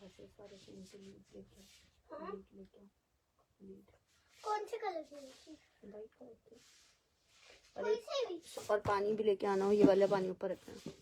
से सारे सीन से लीड लेके हाँ? लीड लेके लीड कौन से कलर की? वाइट कलर की। कौन से भी? और पानी भी लेके आना हो, ये वाला पानी ऊपर रखना।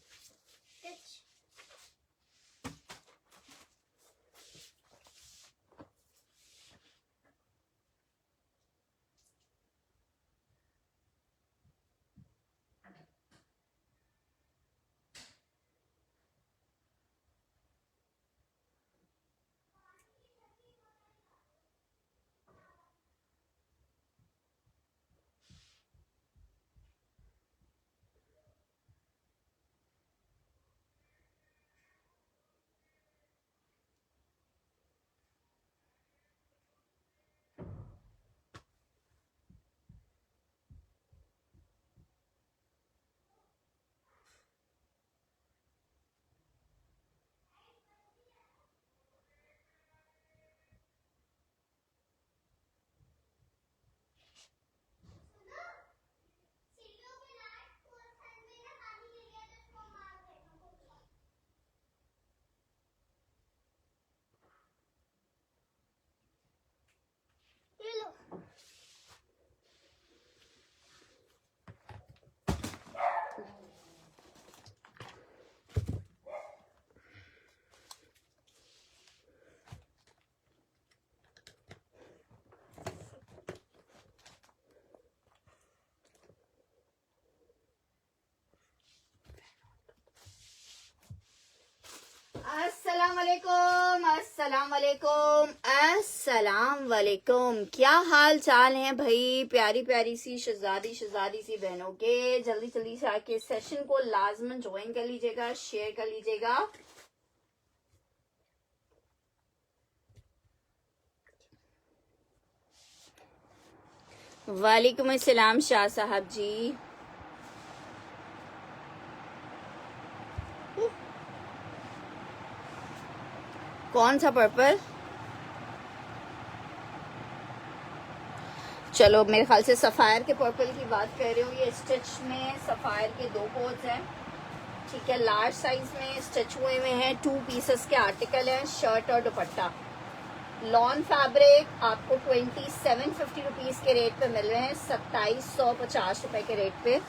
अस्सलाम वालेकुम, अस्सलाम वालेकुम, अस्सलाम वालेकुम। क्या हाल चाल है भाई? प्यारी प्यारी सी शहजादी सी बहनों के, जल्दी जल्दी से आके सेशन को लाजमन ज्वाइन कर लीजिएगा, शेयर कर लीजिएगा। वालेकुम अस्सलाम शाह साहब जी। कौन सा पर्पल? चलो, मेरे ख्याल से सफायर के पर्पल की बात कर रहे हो। ये स्टिच में सफायर के 2 कोड्स हैं, ठीक है। लार्ज साइज में स्टिच हुए हुए हैं, 2 पीसेस के आर्टिकल हैं, शर्ट और दुपट्टा। लॉन फैब्रिक आपको 2750 रुपीज के रेट पे मिल रहे हैं, 2750 रुपए के रेट पे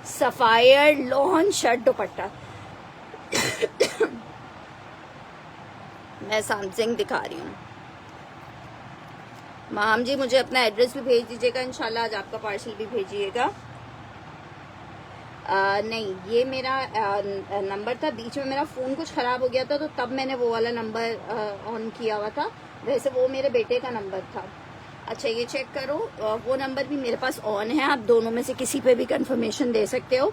सफायर लॉन शर्ट दुपट्टा। मैं सैमसंग दिखा रही हूँ। माम जी मुझे अपना एड्रेस भी भेज दीजिएगा, इंशाल्लाह आज आपका पार्सल भी भेजिएगा। नहीं, ये मेरा नंबर था, बीच में मेरा फ़ोन कुछ ख़राब हो गया था तो तब मैंने वो वाला नंबर ऑन किया हुआ था। वैसे वो मेरे बेटे का नंबर था। अच्छा, ये चेक करो, वो नंबर भी मेरे पास ऑन है, आप दोनों में से किसी पे भी कंफर्मेशन दे सकते हो।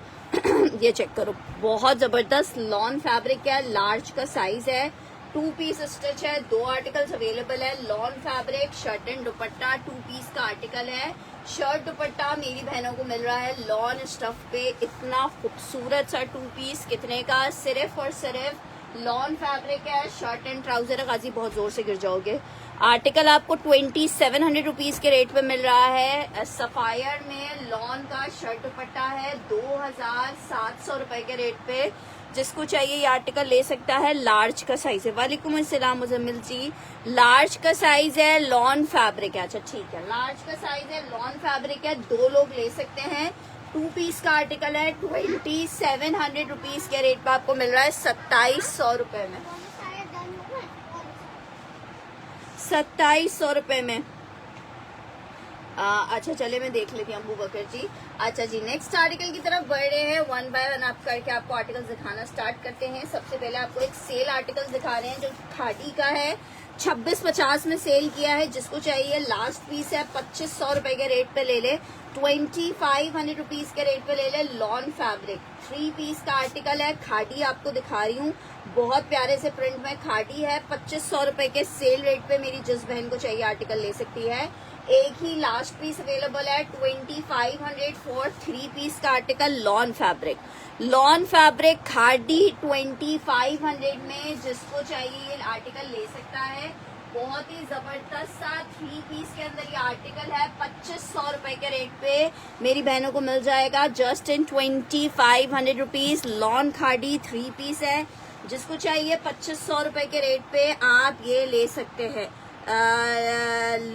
ये चेक करो, बहुत ज़बरदस्त लॉन फैब्रिक है, लार्ज का साइज़ है, 2 पीस स्टिच है, 2 आर्टिकल्स अवेलेबल है। Lawn fabric shirt and dupatta 2 piece का आर्टिकल है। शर्ट दुपट्टा मेरी बहनों को मिल रहा है लॉन स्टफ पे, इतना खूबसूरत सा 2 पीस कितने का? सिर्फ और सिर्फ लॉन फैब्रिक है, शर्ट एंड ट्राउजर है। गाजी बहुत जोर से गिर जाओगे। आर्टिकल आपको 2700 रुपीज के रेट पे मिल रहा है। सफायर में लॉन का शर्ट दुपट्टा है 2700 रुपए के रेट पे। जिसको चाहिए ये आर्टिकल ले सकता है। लार्ज का साइज है। वालेकुम अस्सलाम मुजम्मिल जी। लार्ज का साइज है, लॉन फैब्रिक है। अच्छा ठीक है, लार्ज का साइज है, लॉन फैब्रिक है, 2 लोग ले सकते हैं। 2 पीस का आर्टिकल है, 2700 रुपीज के रेट पे आपको मिल रहा है 2700 रुपए में, 2700 रुपए में। अच्छा चले, मैं देख लेती हूँ अबू बकर जी। अच्छा जी, नेक्स्ट आर्टिकल की तरफ बढ़ रहे हैं। 1 बाय 1 आप करके आपको आर्टिकल्स दिखाना स्टार्ट करते हैं। सबसे पहले आपको एक सेल आर्टिकल्स दिखा रहे हैं जो खादी का है, 2650 में सेल किया है। जिसको चाहिए लास्ट पीस है, 2500 रुपए के रेट पे ले ले, 2500 रुपीज के रेट पे ले ले। लॉन फैब्रिक 3 पीस का आर्टिकल है, खादी आपको दिखा रही हूँ, बहुत प्यारे से प्रिंट में खादी है। 2500 रुपए के सेल रेट पे मेरी जिस बहन को चाहिए आर्टिकल ले सकती है। एक ही लास्ट पीस अवेलेबल है, 2500 फॉर 3 पीस का article. Lawn fabric, lawn fabric khadi 2500 में, जिसको चाहिए ये आर्टिकल ले सकता है। बहुत ही जबरदस्त सा 3 पीस के अंदर ये आर्टिकल है, 2500 रुपए के रेट पे मेरी बहनों को मिल जाएगा, just in 2500 rupees. Lawn khadi 3 piece है, जिसको चाहिए 2500 रुपए के रेट पे आप ये ले सकते हैं।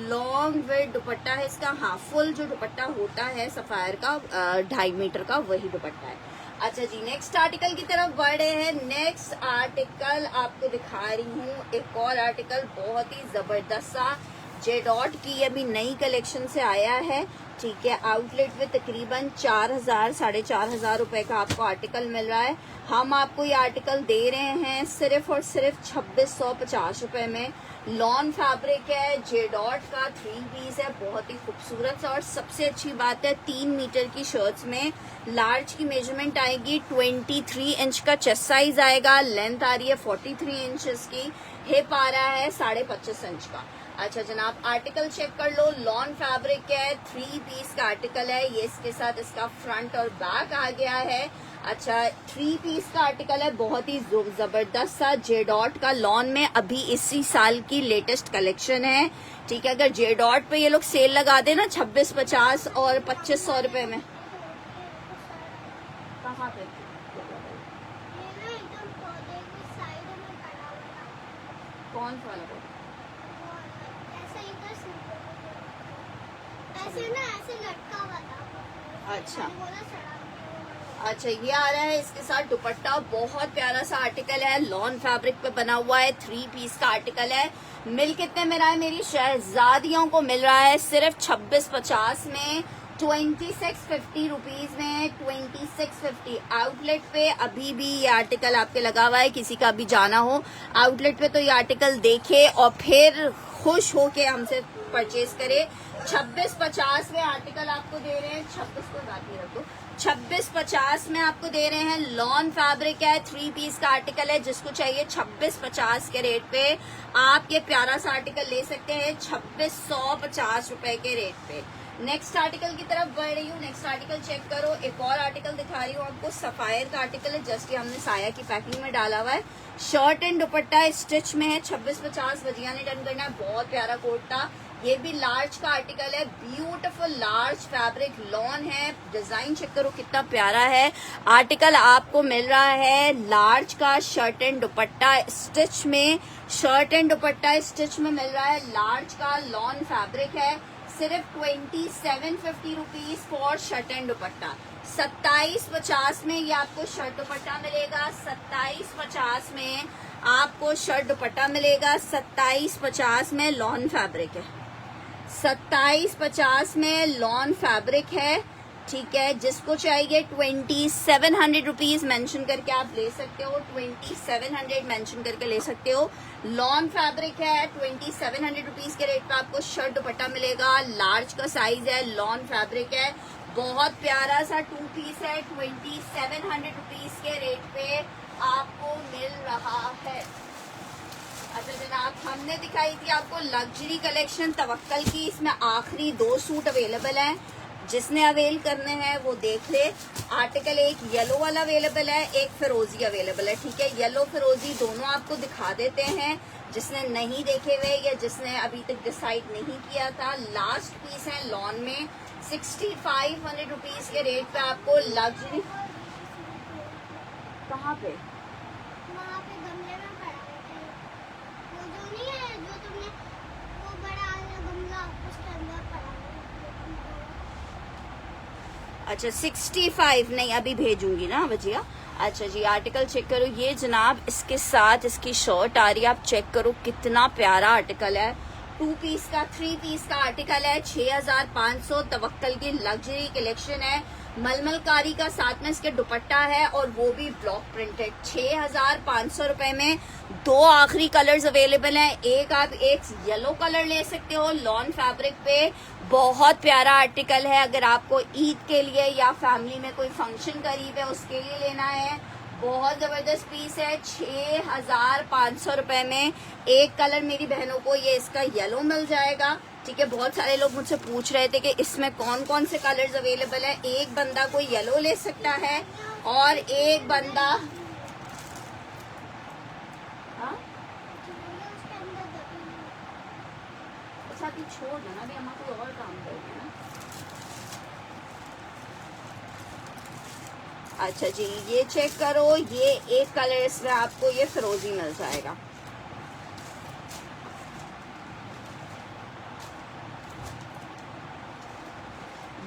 लॉन्ग विद दुपट्टा है इसका, हाँ फुल जो दुपट्टा होता है सफायर का 2.5 मीटर का वही दुपट्टा है। अच्छा जी, नेक्स्ट आर्टिकल की तरफ बढ़ रहे हैं। नेक्स्ट आर्टिकल आपको दिखा रही हूँ, एक और आर्टिकल बहुत ही जबरदस्त सा जेडॉट की अभी नई कलेक्शन से आया है, ठीक है। आउटलेट में तकरीबन 4000 4,500 रुपए का आपको आर्टिकल मिल रहा है। हम आपको ये आर्टिकल दे रहे हैं सिर्फ और सिर्फ 2650 रुपए में। लॉन फैब्रिक है, जेडॉट का 3 पीस है, बहुत ही खूबसूरत सा। और सबसे अच्छी बात है 3 मीटर की शर्ट्स में लार्ज की मेजरमेंट आएगी, 23 इंच का चेस्ट साइज आएगा, लेंथ आ रही है 43 इंचेस की, हिप आ रहा है 25.5 इंच का। अच्छा जनाब, आर्टिकल चेक कर लो। लॉन फैब्रिक है, 3 पीस का आर्टिकल है, ये इसके साथ इसका फ्रंट और बैक आ गया है। अच्छा 3 पीस का आर्टिकल है, बहुत ही जबरदस्त सा जेडॉट का लॉन में अभी इसी साल की लेटेस्ट कलेक्शन है, ठीक है। अगर जेडॉट पे ये लोग सेल लगा दे ना 2650 और 2500 रुपए में। कहाँ पे? ये ना एकदम पौधे के साइड में खड़ा हुआ था। कौन सा वाला? ऐसे इधर से ऐसे ना ऐसे लटका हुआ था। अच्छा मैंने बोला सड़ा। अच्छा, ये आ रहा है इसके साथ दुपट्टा, बहुत प्यारा सा आर्टिकल है, लॉन फैब्रिक पे बना हुआ है, 3 पीस का आर्टिकल है। मिल कितने में रहा है? मेरी शहजादियों को मिल रहा है सिर्फ 2650 में, 2650 रुपीज में, 2650। आउटलेट पे अभी भी ये आर्टिकल आपके लगा हुआ है, किसी का भी जाना हो आउटलेट पे तो ये आर्टिकल देखे और फिर खुश होके हमसे परचेज करे। 2650 में आर्टिकल आपको दे रहे हैं, 26 को बाकी रखो, 2650 में आपको दे रहे हैं। लॉन फैब्रिक है, 3 पीस का आर्टिकल है, जिसको चाहिए 2650 के रेट पे आप ये प्यारा सा आर्टिकल ले सकते हैं 2650 रुपए के रेट पे। नेक्स्ट आर्टिकल की तरफ बढ़ रही हूँ। नेक्स्ट आर्टिकल चेक करो, एक और आर्टिकल दिखा रही हूँ आपको, सफायर का आर्टिकल है, जस्ट ये हमने साया की पैकिंग में डाला हुआ है। शर्ट एंड दुपट्टा स्टिच में है, 2650 बजिया ने डन करना है, बहुत प्यारा कोट था। ये भी लार्ज का आर्टिकल है, ब्यूटीफुल लार्ज फैब्रिक लॉन है, डिजाइन चेक करो कितना प्यारा है। आर्टिकल आपको मिल रहा है लार्ज का, शर्ट एंड दुपट्टा स्टिच में, शर्ट एंड दुपट्टा स्टिच में मिल रहा है, लार्ज का लॉन फैब्रिक है, सिर्फ 2750 रुपीज फॉर शर्ट एंड दुपट्टा। 2750 में ये आपको शर्ट दुपट्टा मिलेगा, 2750 में आपको शर्ट दुपट्टा मिलेगा, 2750 में लॉन फैब्रिक है, 2750 में लॉन फैब्रिक है, ठीक है। जिसको चाहिए 2700 रुपीज मेंशन करके आप ले सकते हो, 2700 मेंशन करके ले सकते हो। लॉन फैब्रिक है, 2700 रुपीज के रेट पे आपको शर्ट दुपट्टा मिलेगा, लार्ज का साइज है, लॉन फैब्रिक है, बहुत प्यारा सा 2 पीस है, 2700 रुपीज के रेट पे आपको मिल रहा है। अच्छा जनाब, हमने दिखाई थी आपको लग्जरी कलेक्शन तवक्कल की, इसमें आखिरी 2 सूट अवेलेबल हैं, जिसने अवेल करने हैं वो देख ले। आर्टिकल एक येलो वाला अवेलेबल है, एक फिरोजी अवेलेबल है, ठीक है। येलो फिरोजी दोनों आपको दिखा देते हैं, जिसने नहीं देखे हुए या जिसने अभी तक डिसाइड नहीं किया था। लास्ट पीस है लॉन में, 6500 रुपीज के रेट पे आपको लग्जरी। कहाँ पे? वहाँ पे गमले में पड़ा है, वो जो नहीं है जो तुमने वो बड़ा वाला गमला उसके अंदर पड़ा है। अच्छा 65 नहीं, अभी भेजूंगी ना भजिया। अच्छा जी, आर्टिकल चेक करो, ये जनाब इसके साथ इसकी शर्ट आ रही है, आप चेक करो कितना प्यारा आर्टिकल है। 2 पीस का 3 पीस का आर्टिकल है, 6500। तवक्कल की लग्जरी कलेक्शन है, मलमलकारी का साथ में इसके दुपट्टा है और वो भी ब्लॉक प्रिंटेड। 6500 रुपए में 2 आखिरी कलर्स अवेलेबल हैं, एक आप एक येलो कलर ले सकते हो लॉन फैब्रिक पे, बहुत प्यारा आर्टिकल है। अगर आपको ईद के लिए या फैमिली में कोई फंक्शन करीब है उसके लिए लेना है, बहुत जबरदस्त पीस है। 6500 रुपए में एक कलर मेरी बहनों को ये इसका येलो मिल जाएगा, ठीक है। बहुत सारे लोग मुझसे पूछ रहे थे कि इसमें कौन कौन से कलर्स अवेलेबल है। एक बंदा कोई येलो ले सकता है और एक बंदा उसके अंदर दबी साथ ही छोड़ देना, अभी हम कोई और काम करेंगे ना। अच्छा जी, ये चेक करो, ये एक कलर इसमें आपको ये फिरोजी मिल जाएगा।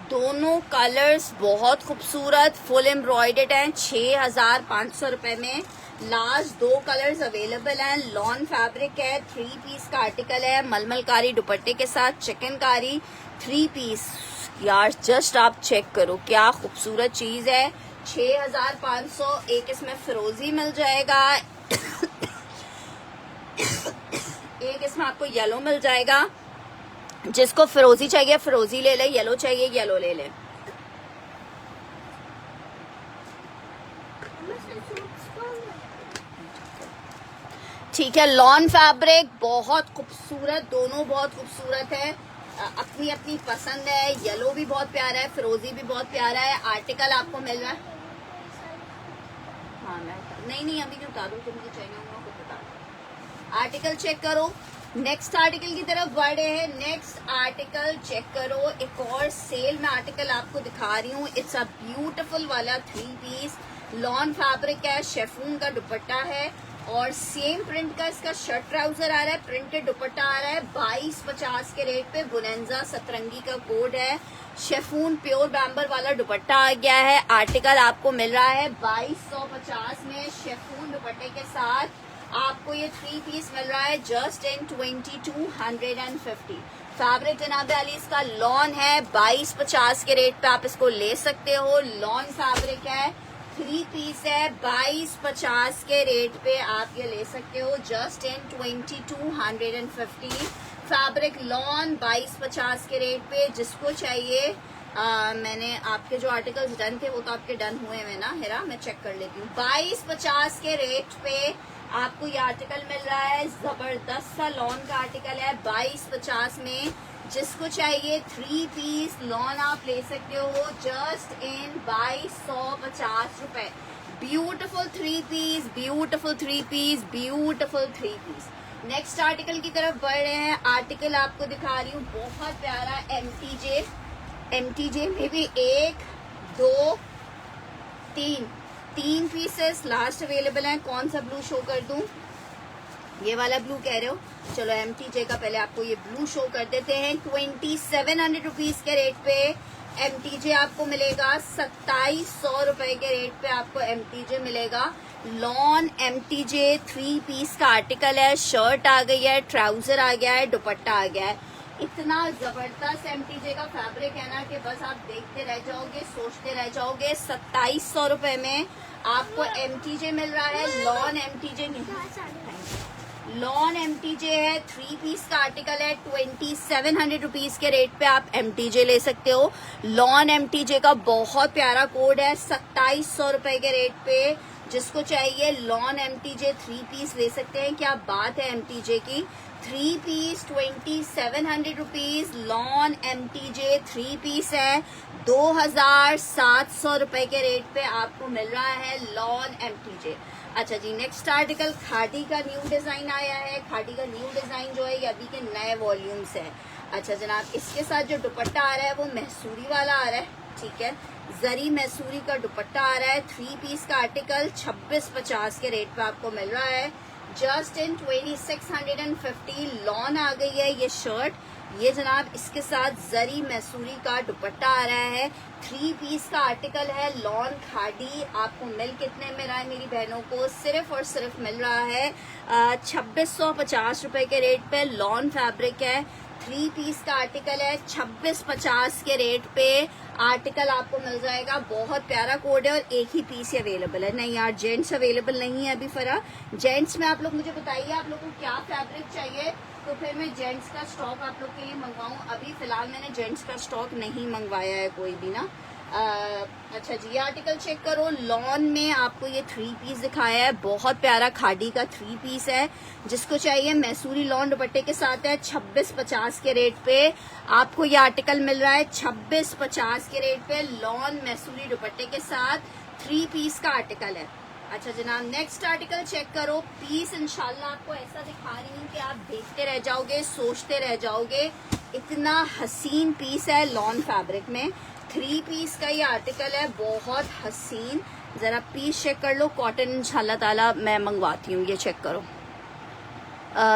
दोनों कलर्स बहुत खूबसूरत फुल एम्ब्रॉयडर्ड हैं। 6,500 रुपए में लास्ट 2 कलर्स अवेलेबल हैं। लॉन फैब्रिक है, 3 पीस का आर्टिकल है, मलमलकारी दुपट्टे के साथ चिकनकारी 3 पीस। यार जस्ट आप चेक करो क्या खूबसूरत चीज है। 6,500। एक इसमें फिरोजी मिल जाएगा, एक इसमें आपको येलो मिल जाएगा। जिसको फिरोजी चाहिए फिरोजी ले ले, येलो चाहिए येलो ले ले। ठीक है, लॉन फैब्रिक बहुत खूबसूरत, दोनों बहुत खूबसूरत है, अपनी अपनी पसंद है। येलो भी बहुत प्यारा है, फिरोजी भी बहुत प्यारा है। आर्टिकल आपको मिल रहा है। हाँ मैं नहीं अभी जो उतारू तो मुझे चाहिए होगा को बता। आर्टिकल चेक करो, नेक्स्ट आर्टिकल की तरफ बढ़े हैं। नेक्स्ट आर्टिकल चेक करो, एक और सेल में आर्टिकल आपको दिखा रही हूँ। इट्स अ ब्यूटीफुल वाला 3 पीस लॉन फैब्रिक है, शेफून का दुपट्टा है और सेम प्रिंट का इसका शर्ट ट्राउजर आ रहा है, प्रिंटेड दुपट्टा आ रहा है। 2250 के रेट पे बुनेंजा सतरंगी का कोड है। शेफून प्योर बैम्बर वाला दुपट्टा आ गया है। आर्टिकल आपको मिल रहा है 2250 में शेफून दुपट्टे के साथ। आपको ये 3 पीस मिल रहा है जस्ट इन 2250। फैब्रिक जनाब अली इसका लॉन है, 2250 के रेट पे आप इसको ले सकते हो। लॉन फैब्रिक है, 3 पीस है, 2250 के रेट पे आप ये ले सकते हो जस्ट इन 2250। फैब्रिक लॉन 2250 के रेट पे। जिसको चाहिए मैंने आपके जो आर्टिकल्स डन थे वो तो आपके डन हुए हैं ना हेरा, मैं चेक कर लेती हूँ। 2250 के रेट पे आपको ये आर्टिकल मिल रहा है। जबरदस्त सा लॉन का आर्टिकल है 2250 में। जिसको चाहिए 3 पीस लॉन आप ले सकते हो जस्ट इन 2250 रुपए। Beautiful 3 piece, beautiful 3 piece, beautiful 3 piece. Next article की तरफ बढ़ रहे हैं। आर्टिकल आपको दिखा रही हूँ बहुत प्यारा एमटीजे में भी 1 2 3 पीसेस लास्ट अवेलेबल हैं। कौन सा ब्लू शो कर दूं? ये वाला ब्लू कह रहे हो? चलो एमटीजे का पहले आपको ये ब्लू शो कर देते हैं। 2700 रुपीज के रेट पे एमटीजे आपको मिलेगा। 2700 रुपए के रेट पे आपको एमटीजे मिलेगा। लॉन एमटीजे 3 पीस का आर्टिकल है। शर्ट आ गई है, ट्राउजर आ गया है, दुपट्टा आ गया है। इतना जबरदस्त एमटीजे का फैब्रिक है ना कि बस आप देखते रह जाओगे, सोचते रह जाओगे। 2700 रुपए में आपको एमटीजे मिल रहा है। लॉन एमटीजे है, 3 पीस का आर्टिकल है। 2700 रुपीज के रेट पे आप एमटीजे ले सकते हो। लॉन एमटीजे का बहुत प्यारा कोड है 2700 रुपए के रेट पे। जिसको चाहिए लॉन एमटीजे 3 पीस ले सकते हैं। क्या बात है एमटीजे की। 3 piece 2700 rupees. Lawn MTJ 3 piece है। 2700 रुपए के रेट पे आपको मिल रहा है लॉन एमटीजे। अच्छा जी, नेक्स्ट आर्टिकल खादी का न्यू डिजाइन आया है। खादी का न्यू डिजाइन जो है ये अभी के नए वॉल्यूम्स है। अच्छा जनाब, इसके साथ जो दुपट्टा आ रहा है वो मैसूरी वाला आ रहा है। ठीक है, जरी मैसूरी का दुपट्टा आ रहा है। 3 पीस का आर्टिकल 2650 के रेट पे आपको मिल रहा है जस्ट इन 2650। लॉन आ गई है ये शर्ट। ये जनाब इसके साथ जरी मैसूरी का दुपट्टा आ रहा है। 3 पीस का आर्टिकल है। लॉन खादी आपको मिल कितने में रहा है मेरी बहनों को? सिर्फ और सिर्फ मिल रहा है 2650 रुपए के रेट पे। लॉन फैब्रिक है, 3 पीस का आर्टिकल है। 2650 के रेट पे आर्टिकल आपको मिल जाएगा। बहुत प्यारा कोड है और एक ही पीस ही अवेलेबल है। नहीं यार, जेंट्स अवेलेबल नहीं है अभी फरा। जेंट्स में आप लोग मुझे बताइए आप लोगों को क्या फैब्रिक चाहिए तो फिर मैं जेंट्स का स्टॉक आप लोग के लिए मंगवाऊं। अभी फिलहाल मैंने जेंट्स का स्टॉक नहीं मंगवाया है कोई भी ना। अच्छा जी, ये आर्टिकल चेक करो। लॉन में आपको ये 3 पीस दिखाया है। बहुत प्यारा खादी का 3 पीस है। जिसको चाहिए मैसूरी लॉन दुपट्टे के साथ है। 2650 के रेट पे आपको ये आर्टिकल मिल रहा है। 2650 के रेट पे लॉन मैसूरी दुपट्टे के साथ 3 पीस का आर्टिकल है। अच्छा जनाब, नेक्स्ट आर्टिकल चेक करो। पीस इंशाल्लाह आपको ऐसा दिखा रही हूँ कि आप देखते रह जाओगे, सोचते रह जाओगे। इतना हसीन पीस है लॉन फैब्रिक में। 3 पीस का ये आर्टिकल है, बहुत हसीन। जरा पीस चेक कर लो, कॉटन इंशाल्लाह ताला मैं मंगवाती हूँ। ये चेक करो,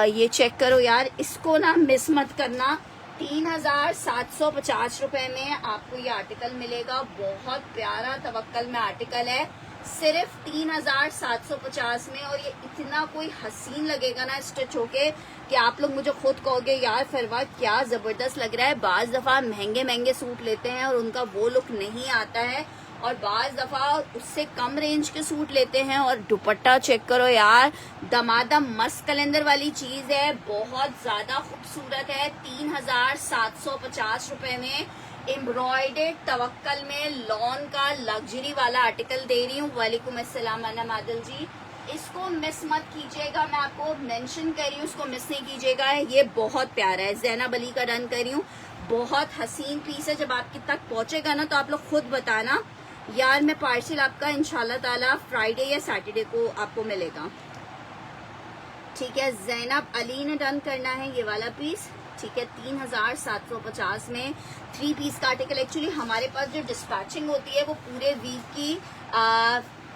ये चेक करो यार, इसको ना मिस मत करना। 3750 रुपए में आपको ये आर्टिकल मिलेगा। बहुत प्यारा तवक्कल में आर्टिकल है, सिर्फ 3750 में। और ये इतना कोई हसीन लगेगा ना स्टिच होके कि आप लोग मुझे खुद कहोगे यार फरवा क्या जबरदस्त लग रहा है। बाज दफा महंगे महंगे सूट लेते हैं और उनका वो लुक नहीं आता है, और बाज दफा उससे कम रेंज के सूट लेते हैं। और दुपट्टा चेक करो यार, दमादम मस्त कलंदर वाली चीज है, बहुत ज्यादा खूबसूरत है। 3750 रुपए में एम्ब्रॉयडर्ड तवक्कल में लॉन का लग्जरी वाला आर्टिकल दे रही हूँ। वालेकुम अस्सलाम अना मादल जी, इसको मिस मत कीजिएगा, मैं आपको मेंशन कर रही हूँ, इसको मिस नहीं कीजिएगा। ये बहुत प्यारा है, जैनब अली का डन कर रही हूँ, बहुत हसीन पीस है। जब आपके तक पहुंचेगा ना तो आप लोग खुद बताना यार, मैं पार्सल आपका इंशाल्लाह ताला फ्राइडे या सैटरडे को आपको मिलेगा, ठीक है। जैनब अली ने डन करना है ये वाला पीस, ठीक है। 3750 में 3 पीस का आर्टिकल। एक्चुअली हमारे पास जो डिस्पैचिंग होती है वो पूरे वीक की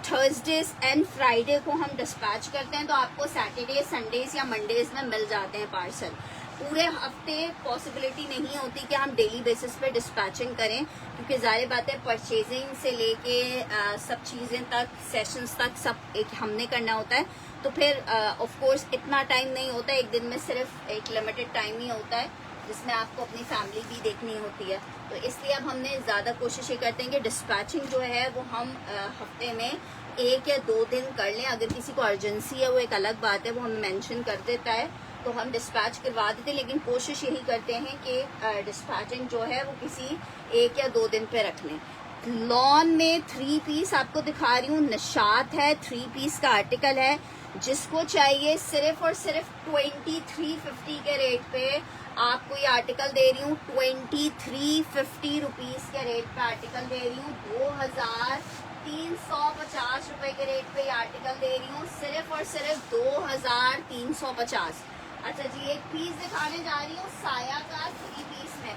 थर्सडेज एंड फ्राइडे को हम डिस्पैच करते हैं, तो आपको सैटरडे संडेज या मंडेज में मिल जाते हैं पार्सल। पूरे हफ्ते पॉसिबिलिटी नहीं होती कि हम डेली बेसिस पे डिस्पैचिंग करें, क्योंकि जाहिर बात है परचेजिंग से लेके सब चीज़ें तक, सेशंस तक सब एक हमने करना होता है। तो फिर ऑफ कोर्स इतना टाइम नहीं होता, एक दिन में सिर्फ एक लिमिटेड टाइम ही होता है जिसमें आपको अपनी फैमिली भी देखनी होती है। तो इसलिए अब हमने ज़्यादा कोशिश ये करते हैं कि डिस्पैचिंग जो है वो हम हफ्ते में 1 या 2 दिन कर लें। अगर किसी को अर्जेंसी है वो एक अलग बात है, वो हमें मेंशन कर देता है तो हम डिस्पैच करवा देते हैं, लेकिन कोशिश यही करते हैं कि डिस्पैचिंग जो है वो किसी 1 या 2 दिन पे रख लें। लॉन में 3 पीस आपको दिखा रही हूँ, निशात है, 3 पीस का आर्टिकल है। जिसको चाहिए सिर्फ और सिर्फ 2350 के रेट पे आपको ये आर्टिकल दे रही हूँ। 2350 रुपीज के रेट पे आर्टिकल दे रही हूँ। 2350 रुपए के रेट पे ये आर्टिकल दे रही हूँ, सिर्फ और सिर्फ 2350। अच्छा जी, एक पीस दिखाने जा रही हूँ साया का 3 पीस में।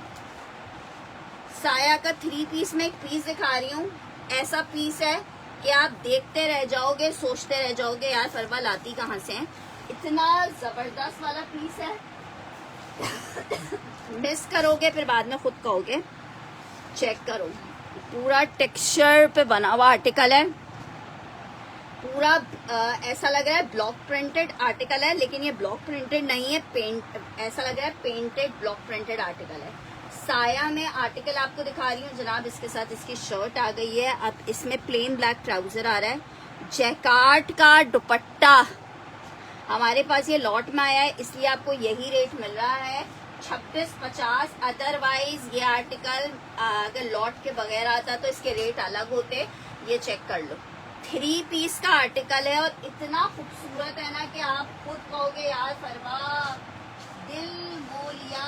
साया का 3 पीस में एक पीस दिखा रही हूँ। ऐसा पीस है कि आप देखते रह जाओगे, सोचते रह जाओगे यार फरवा लाती कहाँ से है। इतना जबरदस्त वाला पीस है, मिस करोगे फिर बाद में खुद कहोगे। चेक करो, पूरा टेक्सचर पे बना हुआ आर्टिकल है, पूरा ऐसा लग रहा है ब्लॉक प्रिंटेड आर्टिकल है, लेकिन ये ब्लॉक प्रिंटेड नहीं है, ऐसा लग रहा है पेंटेड ब्लॉक प्रिंटेड आर्टिकल है। साया में आर्टिकल आपको दिखा रही हूँ जनाब, इसके साथ इसकी शर्ट आ गई है। अब इसमें प्लेन ब्लैक ट्राउजर आ रहा है, जैकार्ड का दुपट्टा हमारे पास ये लॉट में आया है, इसलिए आपको यही रेट मिल रहा है 2650। अदरवाइज ये आर्टिकल अगर लॉट के बगैर आता तो इसके रेट अलग होते। ये चेक कर लो, 3 पीस का आर्टिकल है और इतना खूबसूरत है ना कि आप खुद कहोगे यार फरवा दिल बोलिया।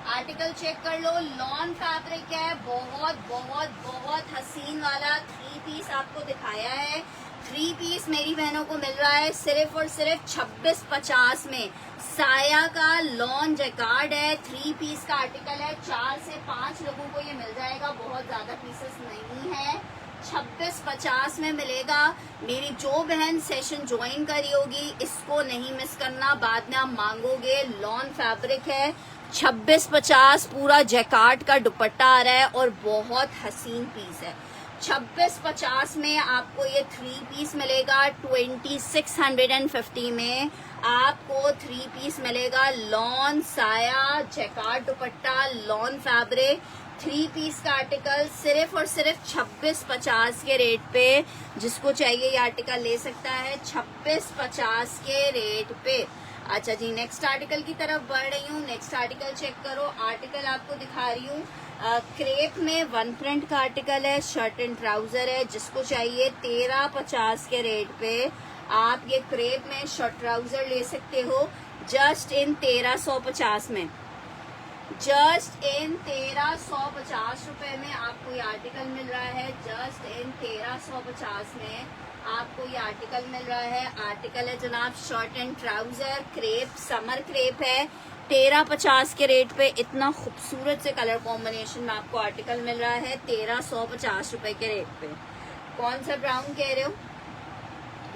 आर्टिकल चेक कर लो, लॉन फैब्रिक है, बहुत बहुत बहुत हसीन वाला 3 पीस आपको दिखाया है। 3 पीस मेरी बहनों को मिल रहा है सिर्फ और सिर्फ 2650 में। साया का लॉन जैकार्ड है, 3 पीस का आर्टिकल है, 4 से 5 लोगों को ये मिल जाएगा, बहुत ज्यादा पीसेस नहीं है। 2650 में मिलेगा। मेरी जो बहन सेशन ज्वाइन करी होगी इसको नहीं मिस करना, बाद में आप मांगोगे। लॉन फैब्रिक है, 2650 पूरा जैकार्ड का दुपट्टा आ रहा है और बहुत हसीन पीस है। 2650 में आपको ये 3 पीस मिलेगा। 2650 में आपको 3 पीस मिलेगा। Lawn Saya jacquard dupatta, lawn fabric, 3 piece का आर्टिकल सिर्फ और सिर्फ 2650 के रेट पे। जिसको चाहिए ये आर्टिकल ले सकता है 2650 के रेट पे। अच्छा जी, नेक्स्ट आर्टिकल की तरफ बढ़ रही हूँ। नेक्स्ट आर्टिकल चेक करो, आर्टिकल आपको दिखा रही हूँ क्रेप में 1 प्रिंट का आर्टिकल है, शर्ट एंड ट्राउजर है। जिसको चाहिए 1350 के रेट पे आप ये क्रेप में शर्ट ट्राउजर ले सकते हो, जस्ट इन 1350 में। जस्ट इन 1350 रुपए में आपको ये आर्टिकल मिल रहा है। जस्ट इन 1350 में आपको ये आर्टिकल मिल रहा है। आर्टिकल है जनाब shirt and trouser, crepe, summer crepe है। 1350 के रेट पे इतना खूबसूरत से कलर कॉम्बिनेशन में आपको आर्टिकल मिल रहा है 1350 रुपए के रेट पे। कौन सा ब्राउन कह रहे हो?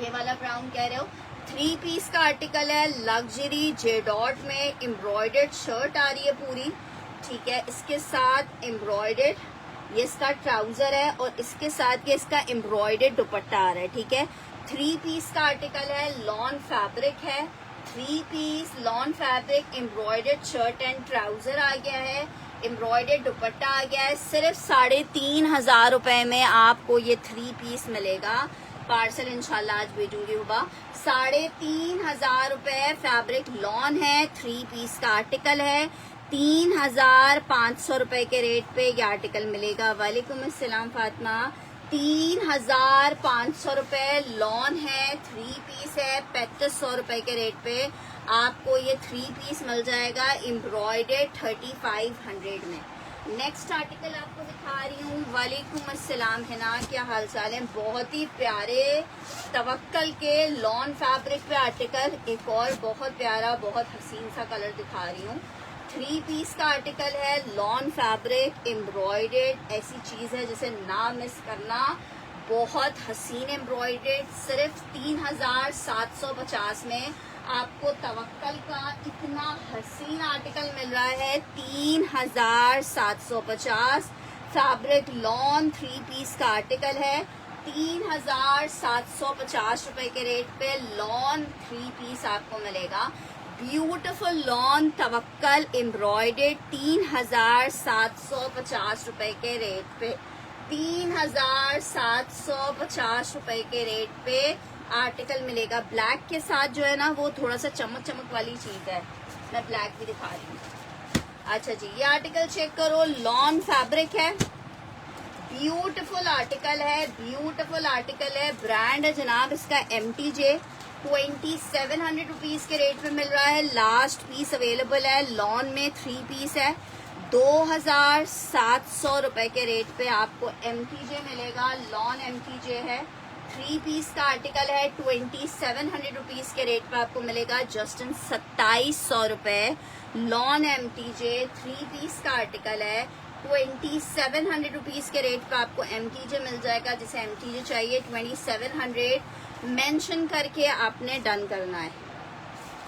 ये वाला ब्राउन कह रहे हो? 3 पीस का आर्टिकल है, लग्जरी जे डॉट में एम्ब्रॉयडर्ड शर्ट आ रही है पूरी, ठीक है। इसके साथ एम्ब्रॉयडर्ड ये इसका ट्राउजर है और इसके साथ ये इसका एम्ब्रॉयडर्ड दुपट्टा आ रहा है, ठीक है। 3 पीस का आर्टिकल है, लॉन फैब्रिक है, 3 piece lawn fabric embroidered shirt and trouser आ गया है, एम्ब्रॉयडर्ड दुपट्टा आ गया है। सिर्फ 3,500 रुपए में आपको ये 3 पीस मिलेगा। पार्सल इंशाल्लाह आज भेजूंगी हुआ। 3,500 रुपए फैब्रिक लॉन है, 3 पीस का आर्टिकल है, 3,500 रुपए के रेट पे ये आर्टिकल मिलेगा। वालेकुम अस्सलाम फातिमा। 3,500 रुपए लॉन है, 3 पीस है, 3500 रुपए के रेट पे आपको ये 3 पीस मिल जाएगा एम्ब्रॉयडर्ड 3,500 में। नेक्स्ट आर्टिकल आपको दिखा रही हूँ। वालेकुम अस्सलाम हिना, क्या हाल चाल है? बहुत ही प्यारे तवक्कल के लॉन फैब्रिक पे आर्टिकल, एक और बहुत प्यारा बहुत हसीन सा कलर दिखा रही हूँ। 3 पीस का आर्टिकल है, लॉन फैब्रिक एम्ब्रॉयडर्ड, ऐसी चीज है जिसे ना मिस करना। बहुत हसीन एम्ब्रॉयडर्ड, सिर्फ 3,750 में आपको तवक्कल का इतना हसीन आर्टिकल मिल रहा है। 3,750 फैब्रिक लॉन 3 पीस का आर्टिकल है, 3,750 रुपए के रेट पे लॉन 3 पीस आपको मिलेगा। ब्यूटीफुल लॉन तवक्कल एम्ब्रॉयडर्ड 3,750 रुपए के रेट पे, 3,750 रुपए के रेट पे आर्टिकल मिलेगा। ब्लैक के साथ जो है ना वो थोड़ा सा चमक चमक वाली चीज है, मैं ब्लैक भी दिखा रही हूँ। अच्छा जी, ये आर्टिकल चेक करो, लॉन फैब्रिक है, ब्यूटीफुल आर्टिकल है, ब्यूटीफुल आर्टिकल है। ब्रांड है जनाब इसका MTJ, 2,700 रुपीज के रेट पे मिल रहा है। लास्ट पीस अवेलेबल है, लॉन में 3 पीस है, 2,700 रुपए के रेट पे आपको MTJ मिलेगा। लॉन MTJ है, 3 पीस का आर्टिकल है, 2,700 रुपीज के रेट पे आपको मिलेगा जस्ट इन 2,700 रुपए। लॉन MTJ 3 पीस का आर्टिकल है, 2,700 रुपीज के रेट पे आपको MTJ मिल जाएगा। जिसे MTJ चाहिए 2,700 मेंशन करके आपने डन करना है।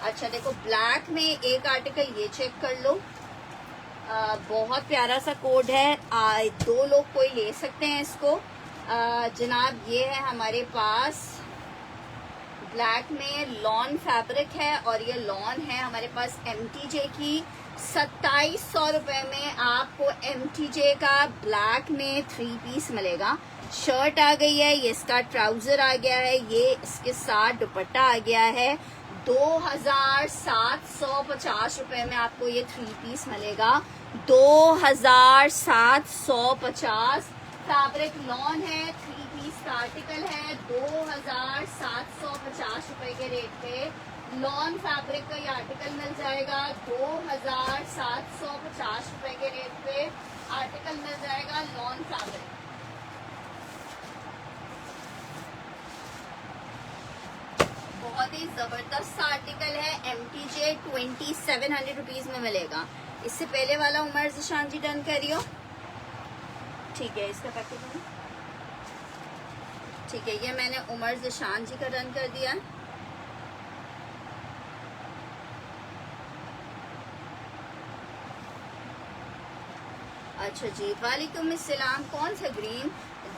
अच्छा देखो, ब्लैक में एक आर्टिकल ये चेक कर लो, बहुत प्यारा सा कोड है, 2 लोग कोई ले सकते हैं इसको। जनाब ये है हमारे पास ब्लैक में लॉन फैब्रिक है और ये लॉन है हमारे पास MTJ की। 2,700 रुपए में आपको MTJ का ब्लैक में 3 पीस मिलेगा। शर्ट आ गई है, ये इसका ट्राउजर आ गया है, ये इसके साथ दुपट्टा आ गया है। 2,750 रुपए में आपको ये 3 पीस मिलेगा। 2,750 फैब्रिक लॉन है, 3 पीस का आर्टिकल है, 2,750 रुपए के रेट पे लॉन फैब्रिक का ये आर्टिकल मिल जाएगा। 2,750 रुपए के रेट पे आर्टिकल मिल जाएगा लॉन फैब्रिक। बहुत ही जबरदस्त आर्टिकल है, MTJ 2,700 रुपीज में मिलेगा। इससे पहले वाला उमर जिशान जी डन करियो, ठीक है। इसका पैकेट है, ठीक है, ये मैंने उमर जिशान जी का डन कर दिया। अच्छा जी, वालेकुम अस्सलाम। कौन सा ग्रीन?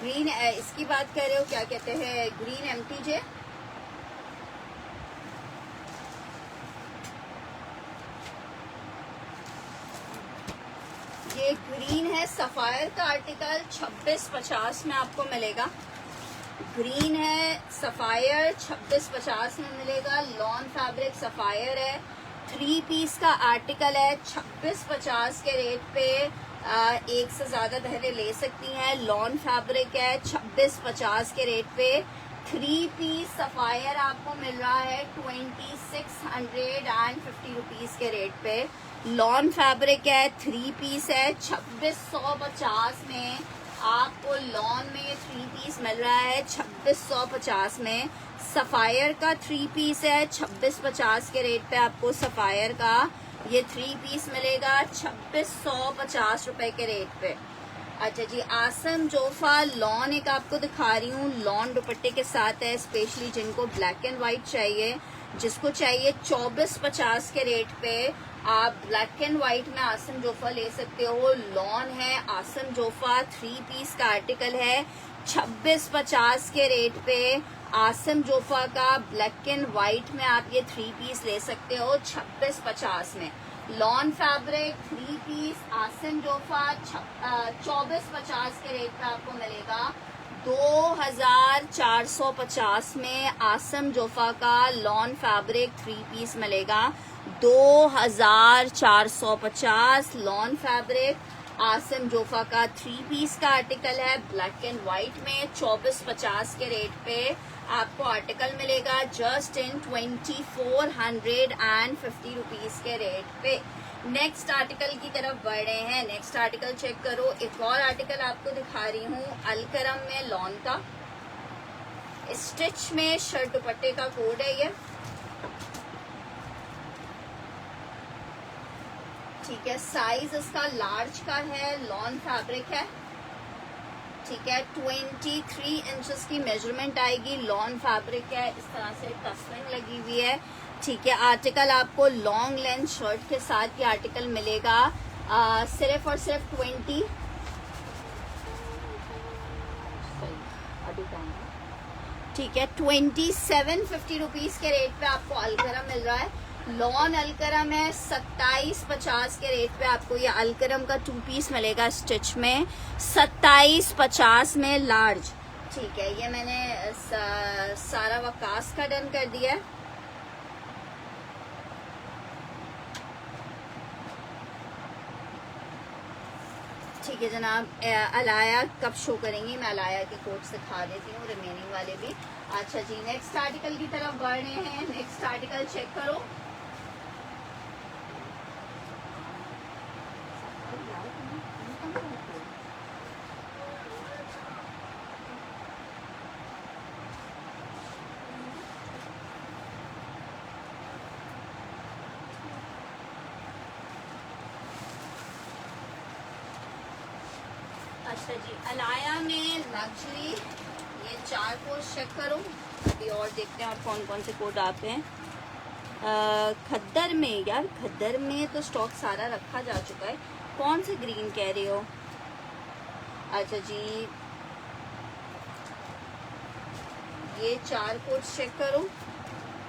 ग्रीन इसकी बात कर रहे हो, क्या कहते हैं, ग्रीन MTJ। ये ग्रीन है, सफायर का आर्टिकल 2650 में आपको मिलेगा। ग्रीन है, सफायर 2650 में मिलेगा। लॉन फैब्रिक सफायर है, 3 पीस का आर्टिकल है, 2650 के रेट पे एक से ज्यादा बहनें ले सकती हैं। लॉन फैब्रिक है, 2650 के रेट पे 3 पीस सफायर आपको मिल रहा है 2,650 रुपीज के रेट पे। लॉन फैब्रिक है, 3 पीस है, 2650 में आपको लॉन में 3 पीस मिल रहा है 2650 में। सफायर का 3 पीस है, 2650 के रेट पे आपको सफायर का ये 3 पीस मिलेगा 2650 रुपए के रेट पे। अच्छा जी, आसम जोफा लॉन एक आपको दिखा रही हूँ, लॉन दुपट्टे के साथ है, स्पेशली जिनको ब्लैक एंड व्हाइट चाहिए, जिसको चाहिए 2450 के रेट पे आप ब्लैक एंड व्हाइट में आसम जोफा ले सकते हो। लॉन है, आसम जोफा 3 पीस का आर्टिकल है, 2650 के रेट पे आसम जोफा का ब्लैक एंड व्हाइट में आप ये 3 पीस ले सकते हो 2650 में। लॉन फैब्रिक 3 पीस आसम जोफा 2450 के रेट पे आपको मिलेगा। 2450 में आसम जोफा का लॉन फैब्रिक 3 पीस मिलेगा। 2450 लॉन फैब्रिक आसम जोफा का 3 पीस का आर्टिकल है, ब्लैक एंड व्हाइट में 2450 के रेट पे आपको आर्टिकल मिलेगा जस्ट इन 2450 रुपीज के रेट पे। नेक्स्ट आर्टिकल की तरफ बढ़ रहे हैं। नेक्स्ट आर्टिकल चेक करो, एक और आर्टिकल आपको दिखा रही हूँ अलकरम में लॉन का, स्टिच में शर्ट दुपट्टे का कोड है ये, ठीक है। साइज इसका लार्ज का है, लॉन फैब्रिक है, ठीक है। 23 इंचेस की मेजरमेंट आएगी, लॉन फैब्रिक है, इस तरह से टसलिंग लगी हुई है, ठीक है। आर्टिकल आपको लॉन्ग लेंथ शर्ट के साथ ये आर्टिकल मिलेगा सिर्फ और सिर्फ 20 ठीक है 2750 रुपीज के रेट पे आपको अलकरम मिल रहा है। लॉन अलकरम है, 2750 के रेट पे आपको ये अलकरम का 2 पीस मिलेगा स्टिच में, 2750 में लार्ज, ठीक है। ये मैंने सारा वकास का डन कर दिया है। ठीक है जनाब, अलाया कब शो करेंगी, मैं अलाया के कोड सिखा देती हूँ, रिमेनिंग वाले भी। अच्छा जी, नेक्स्ट आर्टिकल की तरफ बढ़ रहे हैं। नेक्स्ट आर्टिकल चेक करो, अच्छा जी, अलाया में लग्जरी, ये 4 कोड चेक करो, अभी और देखते हैं और कौन कौन से कोड आते हैं। खद्दर में, यार खद्दर में तो स्टॉक सारा रखा जा चुका है, कौन से ग्रीन कह रहे हो? अच्छा जी, ये 4 कोड चेक करो,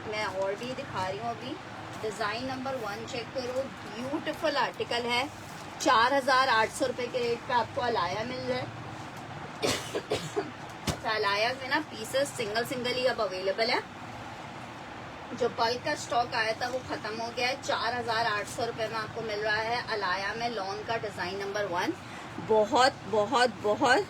मैं और भी दिखा रही हूँ अभी। डिजाइन नंबर 1 चेक करो, ब्यूटीफुल आर्टिकल है, 4800 रुपए के रेट पे आपको अलाया मिल रहा है। अच्छा, अलाया में ना पीसेस सिंगल सिंगल ही अब अवेलेबल है, जो बल्क का स्टॉक आया था वो खत्म हो गया है। 4800 रुपए में आपको मिल रहा है अलाया में लॉन का डिजाइन नंबर 1। बहुत बहुत बहुत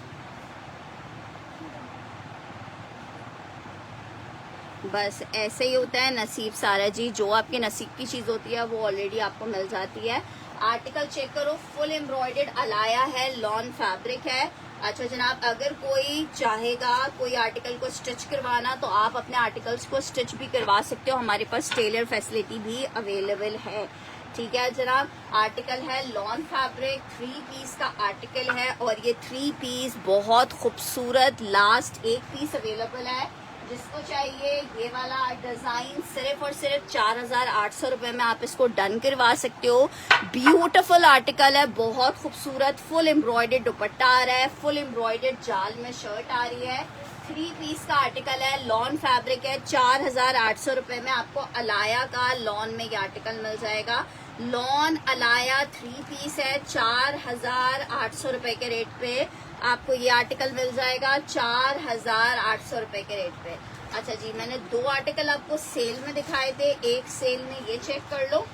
बस ऐसे ही होता है नसीब सारा जी, जो आपके नसीब की चीज होती है वो ऑलरेडी आपको मिल जाती है। आर्टिकल चेक करो, फुल एम्ब्रॉयडर्ड अलाया है, लॉन फैब्रिक है। अच्छा जनाब, अगर कोई चाहेगा कोई आर्टिकल को स्टिच करवाना तो आप अपने आर्टिकल्स को स्टिच भी करवा सकते हो, हमारे पास टेलर फैसिलिटी भी अवेलेबल है, ठीक है जनाब। आर्टिकल है लॉन फैब्रिक, 3 पीस का आर्टिकल है, और ये 3 पीस बहुत खूबसूरत, लास्ट 1 पीस अवेलेबल है। जिसको चाहिए ये वाला डिजाइन सिर्फ और सिर्फ 4800 रुपए में आप इसको डन करवा सकते हो। ब्यूटीफुल आर्टिकल है, बहुत खूबसूरत, फुल एम्ब्रॉयडर्ड दुपट्टा आ रहा है, फुल एम्ब्रॉयडर्ड जाल में शर्ट आ रही है, 3 पीस का आर्टिकल है, लॉन फैब्रिक है। 4800 रुपए में आपको अलाया का लॉन में ये आर्टिकल मिल जाएगा। लॉन अलाया 3 पीस है, 4800 रुपए के रेट पे आपको ये आर्टिकल मिल जाएगा, 4800 रुपए के रेट पे। अच्छा जी, मैंने 2 आर्टिकल आपको सेल में दिखाए थे, एक सेल में ये चेक कर लो,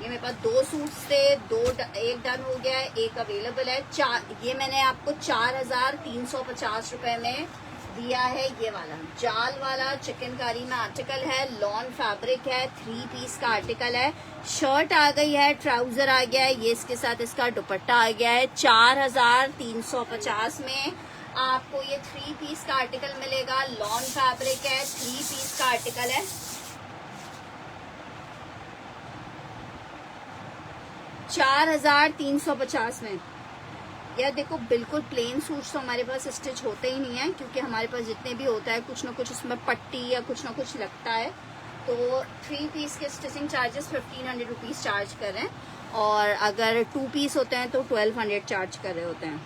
ये मेरे पास 2 सूट्स थे, एक डन हो गया है, एक अवेलेबल है। ये मैंने आपको 4350 रुपए में दिया है। ये वाला जाल वाला चिकनकारी में आर्टिकल है, लॉन फैब्रिक है, 3 पीस का आर्टिकल है, शर्ट आ गई है, ट्राउजर आ गया है, ये इसके साथ इसका दुपट्टा आ गया है। 4350 में आपको ये 3 पीस का आर्टिकल मिलेगा, लॉन फैब्रिक है, 3 पीस का आर्टिकल है। 4350 में यार देखो बिल्कुल प्लेन सूट्स तो हमारे पास स्टिच होते ही नहीं है, क्योंकि हमारे पास जितने भी होता है कुछ ना कुछ उसमें पट्टी या कुछ ना कुछ लगता है। तो 3 पीस के स्टिचिंग चार्जेस 1500 रुपीज़ चार्ज कर रहे हैं, और अगर 2 पीस होते हैं तो 1200 चार्ज कर रहे होते हैं।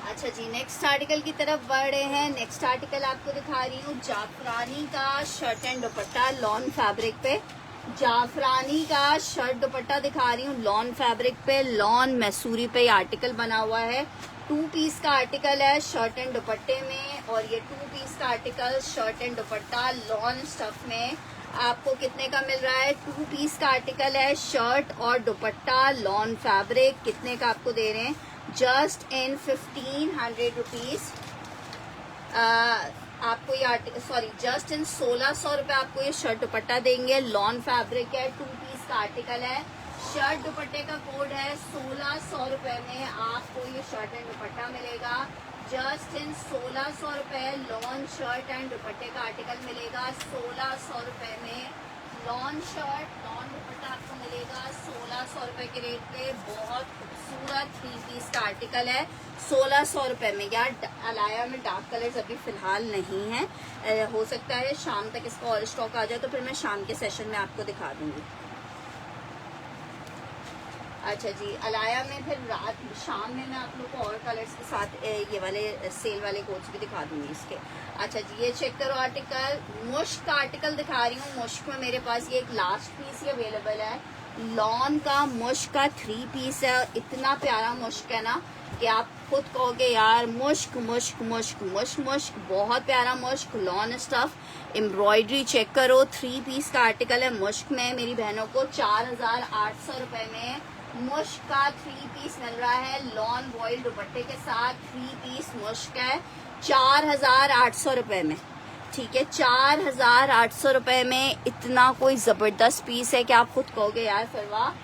अच्छा जी, नेक्स्ट आर्टिकल की तरफ बढ़ रहे हैं। नेक्स्ट आर्टिकल आपको दिखा रही हूँ जाफरानी का shirt and dupatta lawn fabric पे। जाफरानी का शर्ट दुपट्टा दिखा रही हूँ लॉन फैब्रिक पे, लॉन मैसूरी पे आर्टिकल बना हुआ है। 2 पीस का आर्टिकल है शर्ट एंड दुपट्टे में, और ये 2 पीस का article shirt and dupatta lawn stuff में आपको कितने का मिल रहा है? 2 पीस का आर्टिकल है शर्ट और दुपट्टा लॉन फैब्रिक, कितने का आपको दे रहे हैं? Just in 1500 rupees. आपको ये जस्ट इन 1600 रुपए आपको ये शर्ट दुपट्टा देंगे। लॉन फैब्रिक है, 2 पीस का आर्टिकल है, शर्ट दुपट्टे का कोड है 1600 रुपए में आपको ये शर्ट एंड दुपट्टा मिलेगा। जस्ट इन 1600 रुपए लॉन शर्ट एंड दुपट्टे का आर्टिकल मिलेगा। 1600 रुपए में लॉन शर्ट लॉन दुपट्टा आपको मिलेगा 1600 रुपए के रेट पे। बहुत खूबसूरत 3 पीस का आर्टिकल है 1600 रुपए में। यार अलाया में डार्क कलर्स अभी फिलहाल नहीं है, हो सकता है शाम तक इसका और स्टॉक आ जाए तो फिर मैं शाम के सेशन में आपको दिखा दूंगी। अच्छा जी, अलाया में फिर रात शाम में मैं आप लोग को और कलर्स के साथ ये वाले सेल वाले कोट्स भी दिखा दूंगी इसके। अच्छा जी, ये चेक करो आर्टिकल, मुश्क का आर्टिकल दिखा रही हूँ। मुश्क में मेरे पास ये एक लास्ट पीस ही अवेलेबल है। लॉन का मुश्क का 3 पीस है। इतना प्यारा मुश्क है ना कि आप खुद कहोगे यार मुश्क मुश्क मुश्क मुश्क मुश्क, बहुत प्यारा मुश्क। लॉन स्टफ एम्ब्रॉयडरी चेक करो। 3 पीस का आर्टिकल है मुश्क में। मेरी बहनों को 4800 रुपए में मुश्क का 3 पीस मिल रहा है लॉन वॉइल दुपट्टे के साथ। 3 पीस मुश्क है 4800 रुपए में। ठीक है, 4800 रुपए में इतना कोई जबरदस्त पीस है कि आप खुद कहोगे यार फरवा,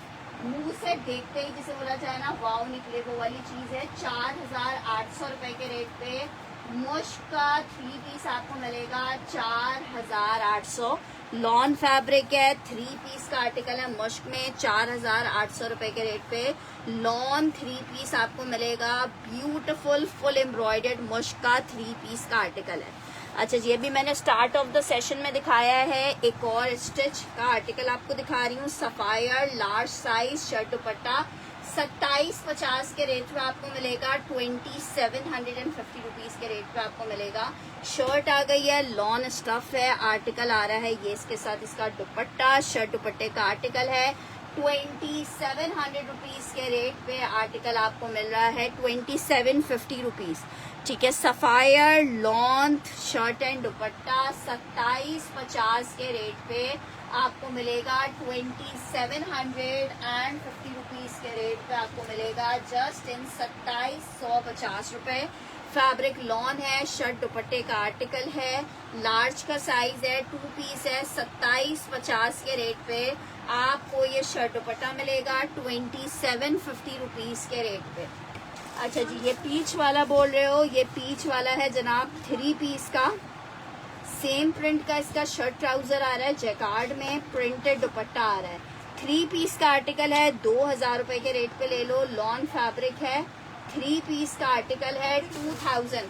मुंह से देखते ही जिसे बोला जाए ना वाव निकले, वो वाली चीज है। 4800 रुपए के रेट पे मुश्क का 3 पीस आपको मिलेगा 4800। लॉन फैब्रिक है, 3 पीस का आर्टिकल है मुश्क में 4800 रुपए के रेट पे। लॉन 3 पीस आपको मिलेगा, ब्यूटीफुल फुल एम्ब्रॉयडर्ड मुश्क का 3 पीस का आर्टिकल है। अच्छा जी, अभी मैंने स्टार्ट ऑफ द सेशन में दिखाया है एक और स्टिच का आर्टिकल आपको दिखा रही हूँ। सफायर लार्ज साइज शर्ट दुपट्टा 2750 के रेट पे आपको मिलेगा। 2750 रुपीज के रेट पे आपको मिलेगा। शर्ट आ गई है, लॉन स्टफ है, आर्टिकल आ रहा है ये इसके साथ इसका दुपट्टा। शर्ट दुपट्टे का आर्टिकल है 2700 रुपीज के रेट पे आर्टिकल आपको मिल रहा है 2750 रुपीज। ठीक है, सफायर लॉन शर्ट एंड दुपट्टा 2750 के रेट पे आपको मिलेगा। 2750 रुपीज के रेट पे आपको मिलेगा जस्ट इन 2750 रुपए। फैब्रिक लॉन है, शर्ट दुपट्टे का आर्टिकल है, लार्ज का साइज है, 2 पीस है। 2750 के रेट पे आपको ये शर्ट दुपट्टा मिलेगा 2750 रुपीज के रेट पे। अच्छा जी, ये पीच वाला बोल रहे हो, ये पीच वाला है जनाब 3 पीस का, सेम प्रिंट का इसका शर्ट ट्राउजर आ रहा है, जैकार्ड में प्रिंटेड दुपट्टा आ रहा है। 3 पीस का आर्टिकल है, 2000 रुपए के रेट पे ले लो। लॉन फैब्रिक है, 3 पीस का आर्टिकल है 2000।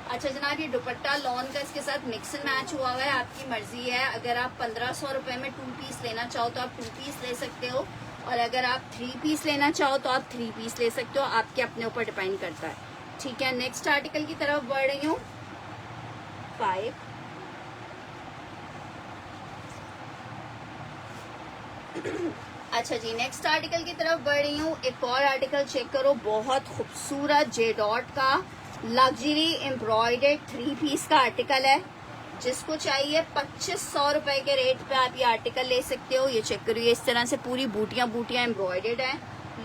अच्छा जनाब, ये दुपट्टा लॉन का इसके साथ मिक्स एंड मैच हुआ हुआ है, आपकी मर्जी है। अगर आप 1500 रुपए में 2 पीस लेना चाहो तो आप 2 पीस ले सकते हो, और अगर आप 3 पीस लेना चाहो तो आप 3 पीस ले सकते हो, आपके अपने ऊपर डिपेंड करता है। ठीक है, नेक्स्ट आर्टिकल की तरफ बढ़ रही हूँ। 5 अच्छा जी, नेक्स्ट आर्टिकल की तरफ बढ़ रही हूँ। एक और आर्टिकल चेक करो, बहुत खूबसूरत जे डॉट का लग्जरी एम्ब्रॉयडर्ड 3 पीस का आर्टिकल है। जिसको चाहिए 2500 रुपए के रेट पे आप ये आर्टिकल ले सकते हो। ये चेक करिए, इस तरह से पूरी बूटियां बूटियां एम्ब्रॉयडर्ड है।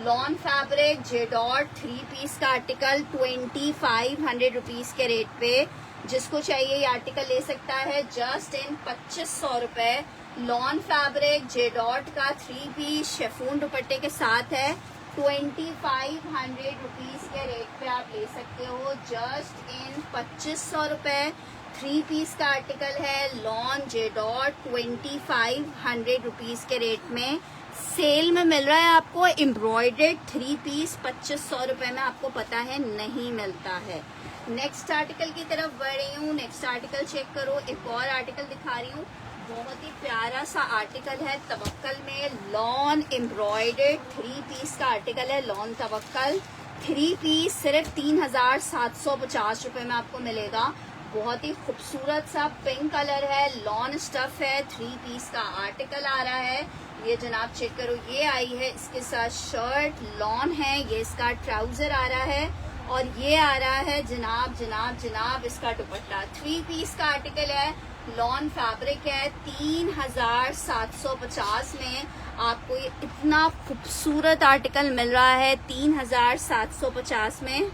Lawn fabric J dot 3 piece का आर्टिकल 2500 रुपीज के रेट पे जिसको चाहिए ये आर्टिकल ले सकता है जस्ट इन 2500 रुपए। लॉन फैब्रिक जे डॉट का 3 पीस शेफून दुपट्टे के साथ है 2500 रुपीज़ के रेट पे आप ले सकते हो, जस्ट इन 2500 रुपये। 3 पीस का आर्टिकल है, लॉन जेडॉट 2500 रुपीज़ के रेट में सेल में मिल रहा है आपको। एम्ब्रॉयडर्ड 3 पीस 2500 रुपये में आपको पता है नहीं मिलता है। नेक्स्ट आर्टिकल की तरफ बढ़ रही हूँ। नेक्स्ट आर्टिकल चेक करो, एक और आर्टिकल दिखा रही हूँ, बहुत ही प्यारा सा आर्टिकल है तवक्कल में। लॉन एम्ब्रॉयडर्ड 3 पीस का आर्टिकल है, लॉन तवक्कल 3 पीस सिर्फ 3750 रुपये में आपको मिलेगा। बहुत ही खूबसूरत सा पिंक कलर है, लॉन स्टफ है, 3 पीस का आर्टिकल आ रहा है। ये जनाब चेक करो, ये आई है, इसके साथ शर्ट लॉन है, ये इसका ट्राउजर आ रहा है और ये आ रहा है जनाब इसका दुपट्टा। 3 पीस का आर्टिकल है, लॉन फैब्रिक है, 3750 में आपको ये इतना खूबसूरत आर्टिकल मिल रहा है 3750 में।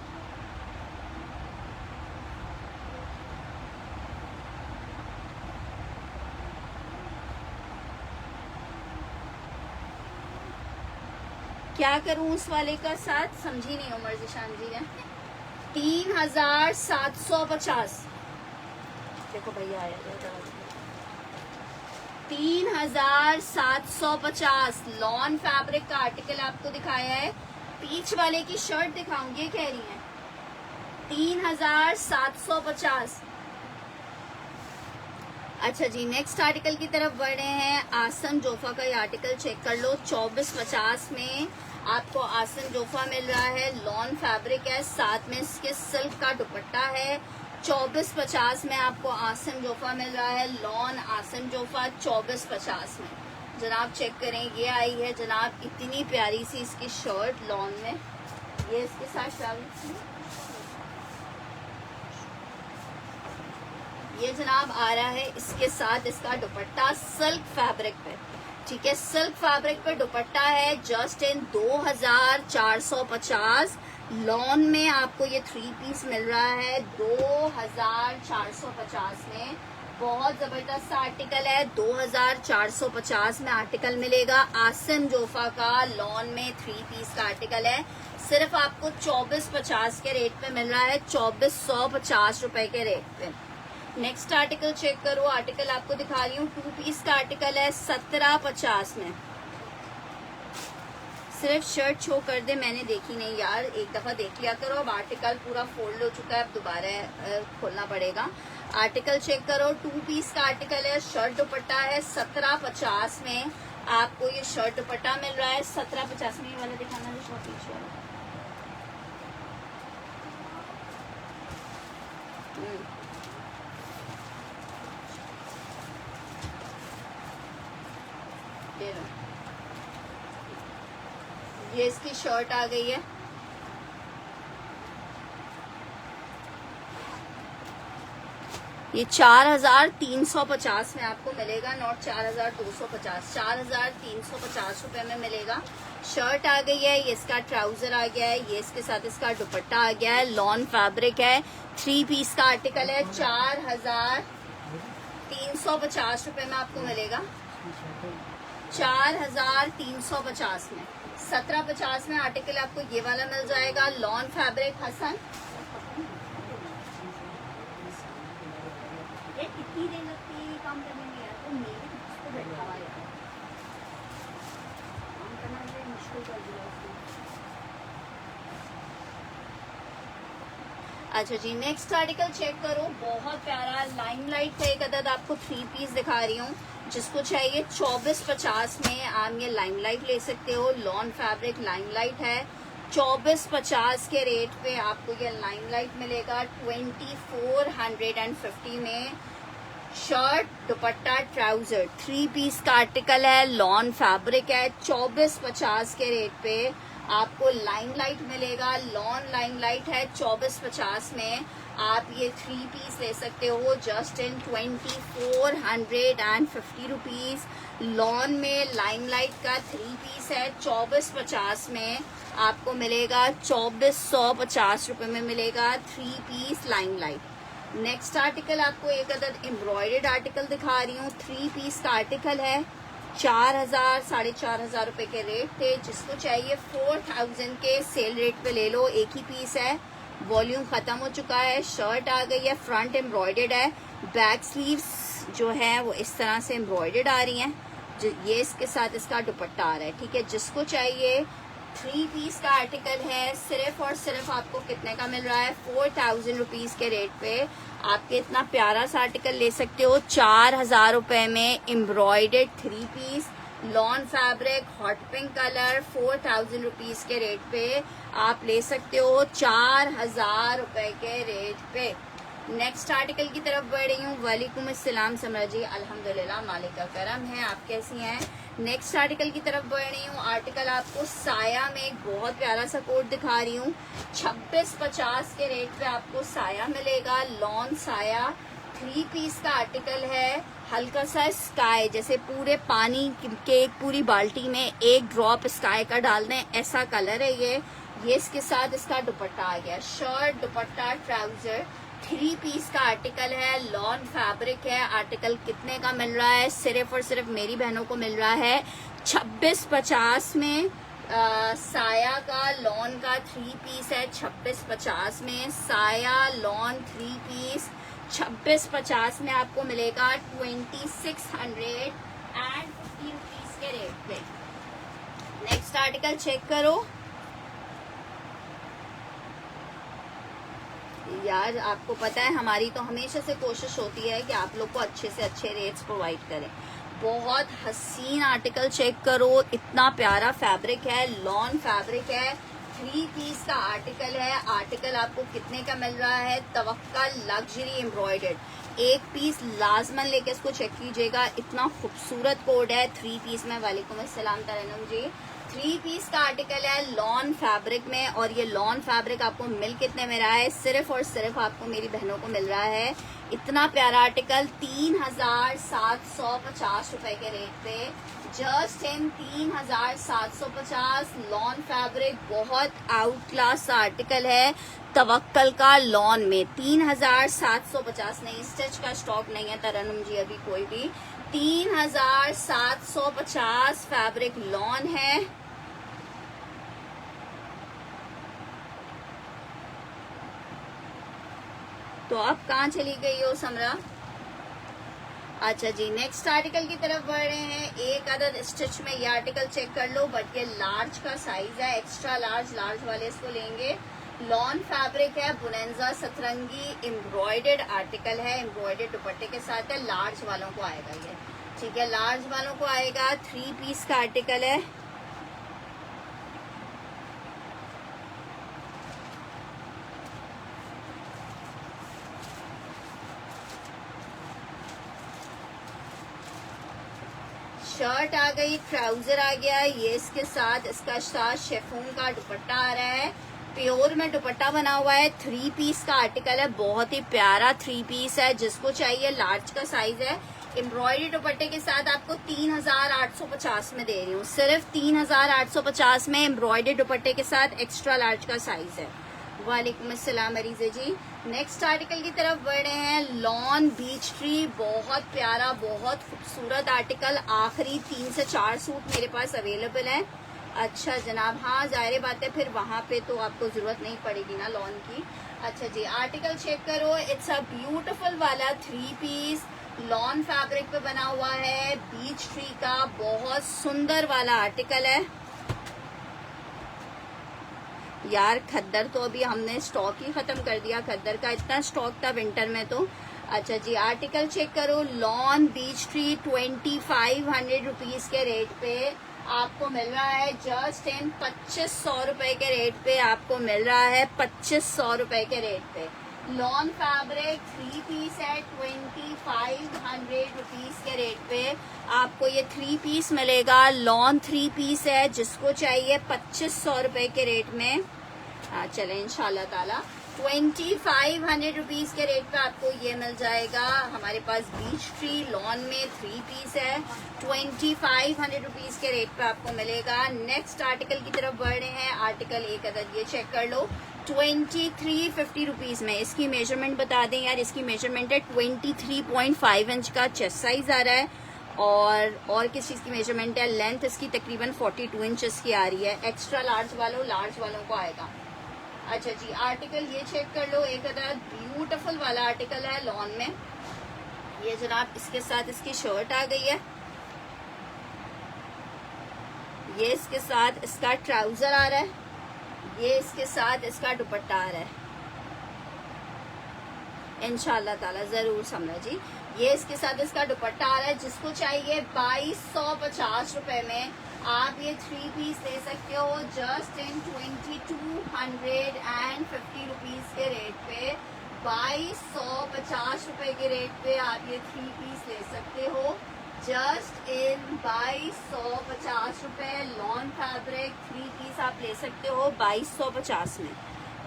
क्या करूं उस वाले का साथ, समझी नहीं उमर जिशान जी ने। 3750 देखो भैया आया 3750 लॉन फैब्रिक का आर्टिकल आपको दिखाया है। पीच वाले की शर्ट दिखाऊं, ये कह रही है 3750। अच्छा जी, नेक्स्ट आर्टिकल की तरफ बढ़ रहे हैं। आसन जोफा का ये आर्टिकल चेक कर लो, 2450 में आपको आसन जोफा मिल रहा है, लॉन फैब्रिक है, साथ में इसके सिल्क का दुपट्टा है। 2450 में आपको आसन जोफा मिल रहा है, लॉन आसन जोफा 2450 में। जनाब चेक करें, ये आई है जनाब इतनी प्यारी सी इसकी शर्ट लॉन में, ये इसके साथ ये जनाब आ रहा है, इसके साथ इसका दुपट्टा सिल्क फैब्रिक पे, ठीक है, सिल्क फैब्रिक पे दुपट्टा है, जस्ट इन 2450। लॉन में आपको ये 3 पीस मिल रहा है 2450 में। बहुत जबरदस्त आर्टिकल है, 2450 में आर्टिकल मिलेगा। आसन जोफा का लॉन में 3 पीस का आर्टिकल है, सिर्फ आपको 2450 के रेट पे मिल रहा है, 2450 रुपए के रेट पे। नेक्स्ट आर्टिकल चेक करो, आर्टिकल आपको दिखा रही हूँ, 2 पीस का आर्टिकल है 1750 में। सिर्फ शर्ट शो कर दे, मैंने देखी नहीं यार, एक दफा देख लिया करो। अब आर्टिकल पूरा फोल्ड हो चुका है, अब दोबारा खोलना पड़ेगा। आर्टिकल चेक करो, 2 पीस का आर्टिकल है, शर्ट दुपट्टा है, 1750 में आपको ये शर्ट दुपट्टा मिल रहा है। 1750 में ये वाला दिखाना जो शॉर्ट पीछे वाला। ये इसकी शर्ट आ गई है, ये 4350 में आपको मिलेगा, नॉट 4250, 4350 रुपए में मिलेगा। शर्ट आ गई है, ये इसका ट्राउजर आ गया है, ये इसके साथ इसका दुपट्टा आ गया है, लॉन फैब्रिक है, 3 पीस का आर्टिकल है, 4350 रुपए में आपको मिलेगा, 4350 में। 1750 में आर्टिकल आपको ये वाला मिल जाएगा, लॉन फैब्रिक हसन। ये कितनी देर लगती है काम करने में यार, तो मेरे को बैठा हुआ यार, काम करना मुझे मुश्किल कर दिया उसने। अच्छा जी, नेक्स्ट आर्टिकल चेक करो, बहुत प्यारा लाइमलाइट का एक अदद आपको 3 पीस दिखा रही हूँ। जिसको चाहिए 2450 में आप ये लाइमलाइट ले सकते हो, लॉन फैब्रिक लाइमलाइट है, 2450 के रेट पे आपको ये लाइमलाइट मिलेगा। 2450 में शर्ट दुपट्टा ट्राउजर 3 पीस का आर्टिकल है, लॉन फैब्रिक है, 2450 के रेट पे आपको लाइमलाइट मिलेगा, लॉन लाइमलाइट है, 2450 में आप ये 3 पीस ले सकते हो, जस्ट इन 2450 रुपीज। लॉन में लाइमलाइट का 3 पीस है, 2450 में आपको मिलेगा, 2450 रुपए में मिलेगा 3 पीस लाइमलाइट। नेक्स्ट आर्टिकल आपको एक अदद एम्ब्रॉयडर्ड आर्टिकल दिखा रही हूँ, 3 पीस का आर्टिकल है, 4,000 4,500 रुपए के रेट थे। जिसको चाहिए 4,000 के सेल रेट पे ले लो। एक ही पीस है, वॉल्यूम खत्म हो चुका है। शर्ट आ गई है, फ्रंट एम्ब्रॉयडर्ड है, बैक स्लीव्स जो है वो इस तरह से एम्ब्रॉयडर्ड आ रही हैं। ये इसके साथ इसका दुपट्टा आ रहा है, ठीक है। जिसको चाहिए 3 पीस का आर्टिकल है, सिर्फ और सिर्फ आपको कितने का मिल रहा है? 4,000 रुपीज के रेट पे आपके इतना प्यारा सा आर्टिकल ले सकते हो 4,000 रुपए में। Embroidered 3 piece lawn fabric hot pink colour 4,000 rupees के रेट पे आप ले सकते हो 4,000 रुपए के रेट पे। नेक्स्ट आर्टिकल की तरफ बढ़ रही हूँ। वालेकुम अस्सलाम समरा जी, अल्हम्दुलिल्लाह, मालिक का करम है। आप कैसी हैं? नेक्स्ट आर्टिकल की तरफ बढ़ रही हूँ। आर्टिकल आपको साया में एक बहुत प्यारा सा कोट दिखा रही हूँ। 2650 के रेट पे आपको साया मिलेगा। लॉन साया 3 पीस का आर्टिकल है। हल्का सा स्काई, जैसे पूरे पानी के एक पूरी बाल्टी में एक ड्रॉप स्काई का डाल दें, ऐसा कलर है ये। इसके साथ इसका दुपट्टा आ गया। शर्ट, दुपट्टा, ट्राउजर 3 पीस का आर्टिकल है। लॉन फैब्रिक है। आर्टिकल कितने का मिल रहा है? सिर्फ और सिर्फ मेरी बहनों को मिल रहा है 2650 में। साया का लॉन का 3 पीस है 2650 में। साया लॉन 3 पीस 2650 में आपको मिलेगा 2650 रुपीज के रेट पे। नेक्स्ट आर्टिकल चेक करो यार। आपको पता है हमारी तो हमेशा से कोशिश होती है कि आप लोग को अच्छे से अच्छे रेट्स प्रोवाइड करें। बहुत हसीन आर्टिकल चेक करो, इतना प्यारा फैब्रिक है, लॉन फैब्रिक है, 3 पीस का आर्टिकल है। आर्टिकल आपको कितने का मिल रहा है? तवक्कल लग्जरी एम्ब्रॉयडर्ड। एक पीस लाजमन लेके इसको चेक कीजिएगा, इतना खूबसूरत कोड है 3 पीस में। वालेकुम अस्सलाम तरन्नुम जी। 3 पीस का आर्टिकल है लॉन फैब्रिक में, और ये लॉन फैब्रिक आपको मिल कितने में रहा है? सिर्फ और सिर्फ आपको मेरी बहनों को मिल रहा है इतना प्यारा आर्टिकल 3,750 रुपए के रेट पे। जस्ट इन 3,750 लॉन फैब्रिक, बहुत आउट क्लास आर्टिकल है तवक्कल का लॉन में। 3,750 नहीं, स्टिच का स्टॉक नहीं है तरन्नुम जी अभी कोई भी। 3,750 फैब्रिक लॉन है। तो आप कहाँ चली गई हो समरा? अच्छा जी, नेक्स्ट आर्टिकल की तरफ बढ़ रहे हैं। एक अदद स्टिच में ये आर्टिकल चेक कर लो, बट ये लार्ज का साइज है, एक्स्ट्रा लार्ज वाले इसको लेंगे। लॉन फैब्रिक है, बुनेंजा सतरंगी एम्ब्रॉयडर्ड आर्टिकल है, एम्ब्रॉयडर्ड दुपट्टे के साथ है। लार्ज वालों को आएगा ये, ठीक है, लार्ज वालों को आएगा। 3 पीस का आर्टिकल है। शर्ट आ गई, ट्राउजर आ गया, ये इसके साथ इसका साथ शेफून का दुपट्टा आ रहा है। प्योर में दुपट्टा बना हुआ है। 3 पीस का आर्टिकल है, बहुत ही प्यारा 3 पीस है। जिसको चाहिए लार्ज का साइज है। एम्ब्रॉयडरी दुपट्टे के साथ आपको 3,850 में दे रही हूँ, सिर्फ 3,850 में एम्ब्रॉयडरी दुपट्टे के साथ एक्स्ट्रा लार्ज का साइज है। वालेकुम अस्सलाम अरीजे जी। नेक्स्ट आर्टिकल की तरफ बढ़ रहे हैं। लॉन बीच ट्री, बहुत प्यारा, बहुत खूबसूरत आर्टिकल। आखिरी 3 से 4 सूट मेरे पास अवेलेबल है। अच्छा जनाब, हाँ जाहिर बात है, फिर वहाँ पे तो आपको जरूरत नहीं पड़ेगी ना लॉन की। अच्छा जी, आर्टिकल चेक करो। इट्स अ ब्यूटीफुल वाला 3 पीस लॉन फैब्रिक पे बना हुआ है, बीच ट्री का, बहुत सुंदर वाला आर्टिकल है यार। खद्दर तो अभी हमने स्टॉक ही खत्म कर दिया, खद्दर का इतना स्टॉक था विंटर में तो। अच्छा जी, आर्टिकल चेक करो। लॉन बीच ट्री 2,500 रुपीज के रेट पे आपको मिल रहा है। जस्ट इन 2,500 रुपए के रेट पे आपको मिल रहा है, 2,500 रुपए के रेट पे। लॉन फैब्रिक 3 पीस है, 2,500 रुपीज के रेट पे आपको ये 3 पीस मिलेगा। लॉन 3 पीस है, जिसको चाहिए 2,500 रुपए के रेट में। हाँ चले इंशाल्लाह ताला 2,500 रुपीज के रेट पे आपको ये मिल जाएगा। हमारे पास बीच ट्री लॉन में 3 पीस है, 2,500 रुपीज के रेट पे आपको मिलेगा। नेक्स्ट आर्टिकल की तरफ बढ़ रहे हैं। आर्टिकल एक अदद ये चेक कर लो, 2350 रुपीज में। इसकी मेजरमेंट बता दें यार, इसकी मेजरमेंट है 23.5 इंच का चेस्ट साइज आ रहा है, और किस चीज़ की मेजरमेंट है, लेंथ इसकी तकरीबन 42 इंचेस की आ रही है। एक्स्ट्रा लार्ज वालों को आएगा। अच्छा जी, आर्टिकल ये चेक कर लो, एक अदर ब्यूटीफुल वाला आर्टिकल है लॉन में। ये जनाब इसके साथ इसकी शर्ट आ गई है, ये इसके साथ इसका ट्राउजर आ रहा है, ये इसके साथ इसका दुपट्टा आ रहा है। इंशाल्लाह ताला जरूर समझा जी। ये इसके साथ इसका दुपट्टा आ रहा है। जिसको चाहिए 2250 रुपए में आप ये 3 पीस ले सकते हो जस्ट इन 2250 रुपीज के रेट पे। 2250 रुपए के रेट पे आप ये 3 पीस ले सकते हो जस्ट इन 2250 रुपए। लॉन फैब्रिक 3 पीस आप ले सकते हो 2250 में,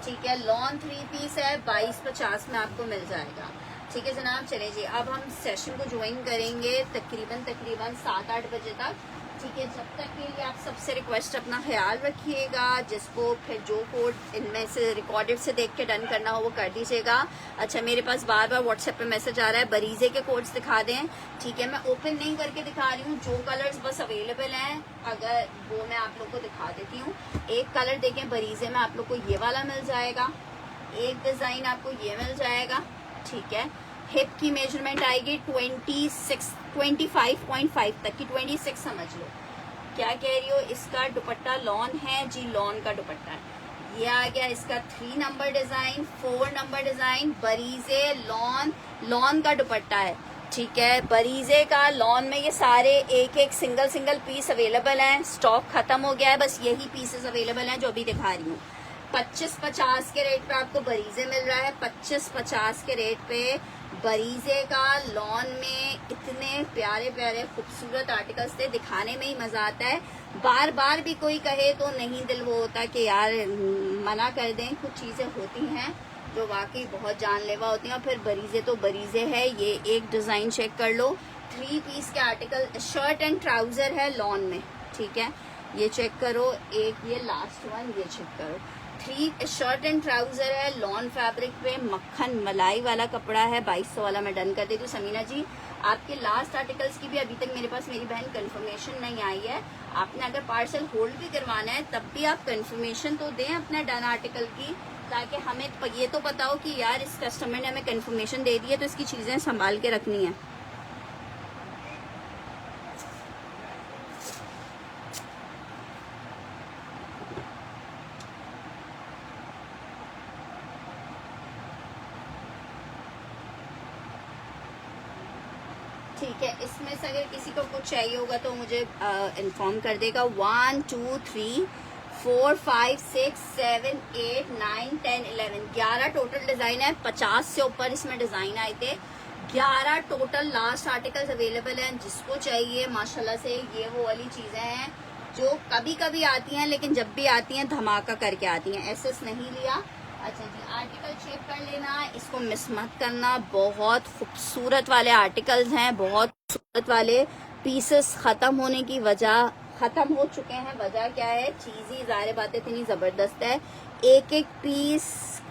ठीक है। लॉन 3 पीस है 2250 में आपको मिल जाएगा, ठीक है जनाब। चले जी, अब हम सेशन को ज्वाइन करेंगे तकरीबन 7-8 बजे तक, ठीक है। जब तक के लिए आप सबसे रिक्वेस्ट अपना ख्याल रखिएगा। जिसको फिर जो कोड इनमें से रिकॉर्डेड से देख के डन करना हो वो कर दीजिएगा। अच्छा, मेरे पास बार बार व्हाट्सएप पे मैसेज आ रहा है बरीजे के कोड्स दिखा दें, ठीक है। मैं ओपन नहीं करके दिखा रही हूँ, जो कलर्स बस अवेलेबल हैं अगर वो मैं आप लोग को दिखा देती हूँ। एक कलर देखें बरीजे में, आप लोग को ये वाला मिल जाएगा, एक डिजाइन आपको ये मिल जाएगा, ठीक है। हिप की मेजरमेंट आएगी 25.5 तक की, 26 समझ लो। क्या कह रही हो, इसका दुपट्टा लॉन है जी, लॉन का दुपट्टा है। ये आ गया इसका 3 number design, 4 number design, बरीजे lawn का दुपट्टा है, ठीक है। बरीजे का लॉन में ये सारे एक सिंगल पीस अवेलेबल हैं। स्टॉक खत्म हो गया है, बस यही पीसेस अवेलेबल हैं जो अभी दिखा रही हूँ। 2550 के रेट पे आपको बरीजे मिल रहा है। 2550 के रेट पे बरीजे का लॉन में इतने प्यारे प्यारे खूबसूरत आर्टिकल्स थे, दिखाने में ही मजा आता है। बार बार भी कोई कहे तो नहीं दिल वो होता कि यार मना कर दें। कुछ चीजें होती हैं जो वाकई बहुत जानलेवा होती हैं, और फिर बरीजे तो बरीजे है। ये एक डिजाइन चेक कर लो, 3 पीस के आर्टिकल, शर्ट एंड ट्राउजर है लॉन में, ठीक है। ये चेक करो, एक ये लास्ट वन ये चेक करो, 3 शर्ट एंड ट्राउजर है लॉन फैब्रिक पे, मक्खन मलाई वाला कपड़ा है। 2200 वाला मैं डन कर देती हूँ। समीना जी, आपके लास्ट आर्टिकल्स की भी अभी तक मेरे पास मेरी बहन कंफर्मेशन नहीं आई है। आपने अगर पार्सल होल्ड भी करवाना है तब भी आप कंफर्मेशन तो दें अपना डन आर्टिकल की, ताकि हमें ये तो पता हो कि यार इस कस्टमर ने हमें कंफर्मेशन दे दी है तो इसकी चीजें संभाल के रखनी है। ठीक है, इसमें से अगर किसी को कुछ चाहिए होगा तो मुझे इन्फॉर्म कर देगा। 1 2 3 4 5 6 7 8 9 10 11 11 टोटल डिजाइन है। 50 से ऊपर इसमें डिजाइन आए थे। 11 टोटल लास्ट आर्टिकल्स अवेलेबल हैं। जिसको चाहिए माशाल्लाह से, ये वो वाली चीजें हैं जो कभी कभी आती हैं, लेकिन जब भी आती हैं धमाका करके आती हैं। एसएस नहीं लिया। अच्छा जी, आर्टिकल चेक कर लेना, इसको मिस मत करना। बहुत खूबसूरत वाले आर्टिकल्स हैं, बहुत खूबसूरत वाले पीसेस खत्म होने की वजह, खत्म हो चुके हैं। वजह क्या है, चीज ही ज़ाहिर बात है इतनी जबरदस्त है। एक एक पीस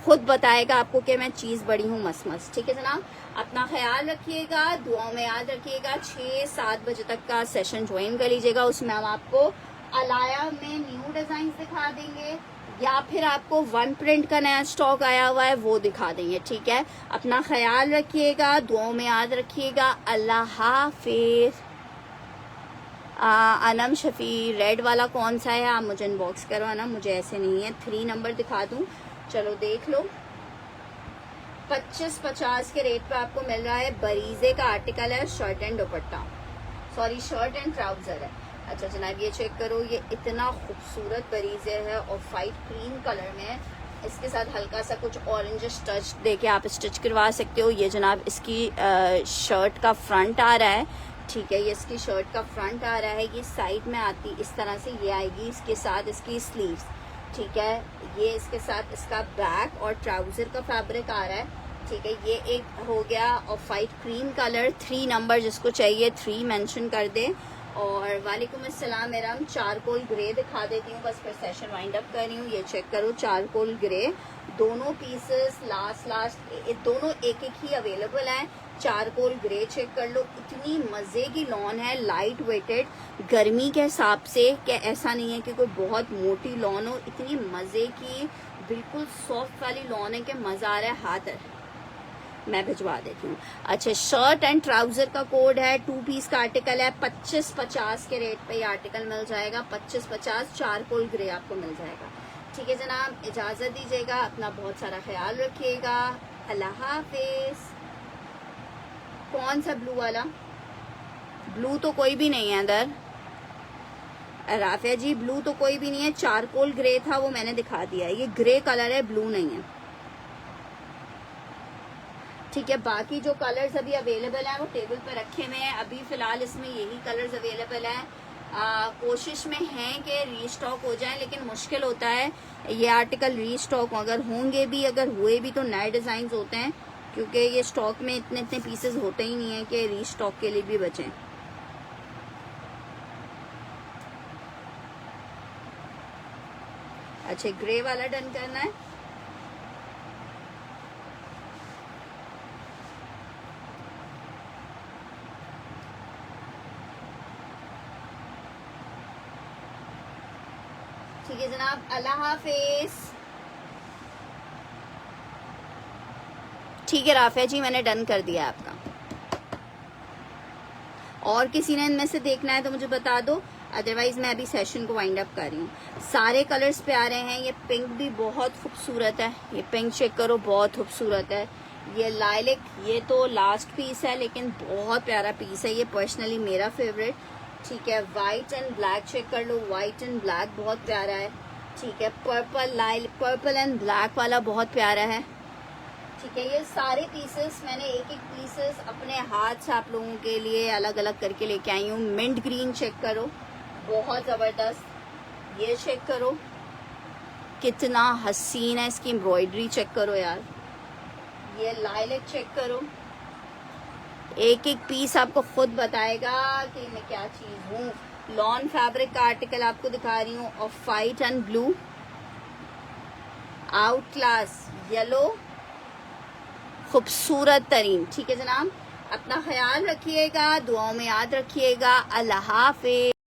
खुद बताएगा आपको कि मैं चीज बड़ी हूँ मस्त। ठीक है जनाब, अपना ख्याल रखिएगा, दुआओं में याद रखिएगा। 6-7 बजे तक का सेशन ज्वाइन कर लीजिएगा। उसमें हम आपको अलाया में न्यू डिजाइन दिखा देंगे, या फिर आपको वन प्रिंट का नया स्टॉक आया हुआ है वो दिखा देंगे। ठीक है, अपना ख्याल रखिएगा, दुआओं में याद रखिएगा। अल्लाह हाफिज। अनम शफी, रेड वाला कौन सा है आप मुझे इनबॉक्स करो। अनम, मुझे ऐसे नहीं है, 3 नंबर दिखा दूं, चलो देख लो। 25-50 के रेट पे आपको मिल रहा है। बरीजे का आर्टिकल है, shirt and dupatta, sorry shirt and trouser है। अच्छा जनाब, ये चेक करो, ये इतना खूबसूरत बरीजे है और फाइट क्रीम कलर में, इसके साथ हल्का सा कुछ ऑरेंज टच देके आप स्टिच करवा सकते हो। ये जनाब इसकी शर्ट का फ्रंट आ रहा है। ठीक है, ये इसकी शर्ट का फ्रंट आ रहा है। ये साइड में आती इस तरह से ये आएगी, इसके साथ इसकी स्लीव्स। ठीक है, ये इसके साथ इसका बैक और ट्राउजर का फैब्रिक आ रहा है। ठीक है, ये एक हो गया। और फाइट क्रीम कलर, 3 नंबर जिसको चाहिए 3 मेंशन कर दे। और वालेकुम अस्सलाम, मेरा हम चारकोल ग्रे दिखा देती हूँ, बस फिर सेशन वाइंड अप कर रही हूँ। ये चेक करो, चारकोल ग्रे, दोनों पीसेस लास्ट दोनों एक ही अवेलेबल हैं। चारकोल ग्रे चेक कर लो, इतनी मजे की लॉन है, लाइट वेटेड, गर्मी के हिसाब से, क्या ऐसा नहीं है कि कोई बहुत मोटी लॉन हो, इतनी मजे की बिल्कुल सॉफ्ट वाली लॉन है कि मजा आ रहा है हाथ है। मैं भिजवा देती हूँ। अच्छा, शर्ट एंड ट्राउजर का कोड है, 2 पीस का आर्टिकल है, 2550 के रेट पे ये आर्टिकल मिल जाएगा, 2550 चारकोल ग्रे आपको मिल जाएगा। ठीक है जनाब, इजाजत दीजिएगा, अपना बहुत सारा ख्याल रखिएगा, अल्लाह हाफिज। कौन सा ब्लू वाला? ब्लू तो कोई भी नहीं है अंदर राफिया जी, ब्लू तो कोई भी नहीं है, चारकोल ग्रे था वो मैंने दिखा दिया, ये ग्रे कलर है, ब्लू नहीं है। ठीक है, बाकी जो कलर्स अभी अवेलेबल हैं वो टेबल पर रखे हुए हैं, अभी फिलहाल इसमें यही कलर्स अवेलेबल हैं। कोशिश में हैं कि रीस्टॉक हो जाए, लेकिन मुश्किल होता है ये आर्टिकल रीस्टॉक, अगर होंगे भी, अगर हुए भी तो नए डिजाइन होते हैं, क्योंकि ये स्टॉक में इतने पीसेस होते ही नहीं है कि रीस्टॉक के लिए भी बचें। अच्छा, ग्रे वाला डन करना है। ठीक है जनाब, अल्लाह हाफिज। ठीक है राफिया जी, मैंने डन कर दिया आपका। और किसी ने इनमें से देखना है तो मुझे बता दो, अदरवाइज मैं अभी सेशन को वाइंड अप कर रही हूँ। सारे कलर्स पे आ रहे हैं, ये पिंक भी बहुत खूबसूरत है, ये पिंक चेक करो, बहुत खूबसूरत है। ये लाइलिक, ये तो लास्ट पीस है लेकिन बहुत प्यारा पीस है, ये पर्सनली मेरा फेवरेट। ठीक है, व्हाइट एंड ब्लैक चेक कर लो, व्हाइट एंड ब्लैक बहुत प्यारा है। ठीक है, पर्पल एंड ब्लैक वाला बहुत प्यारा है। ठीक है, ये सारे पीसेस मैंने एक पीसेस अपने हाथ से आप लोगों के लिए अलग अलग करके लेके आई हूँ। मिंट ग्रीन चेक करो, बहुत जबरदस्त। ये चेक करो, कितना हसीन है, इसकी एम्ब्रॉयडरी चेक करो यार। ये लाइलैक चेक करो, एक पीस आपको खुद बताएगा कि मैं क्या चीज हूँ। लॉन फैब्रिक का आर्टिकल आपको दिखा रही हूँ, of white and blue, out class yellow, खूबसूरत तरीन। ठीक है जनाब, अपना ख्याल रखिएगा, दुआओं में याद रखिएगा, अल्लाह हाफिज।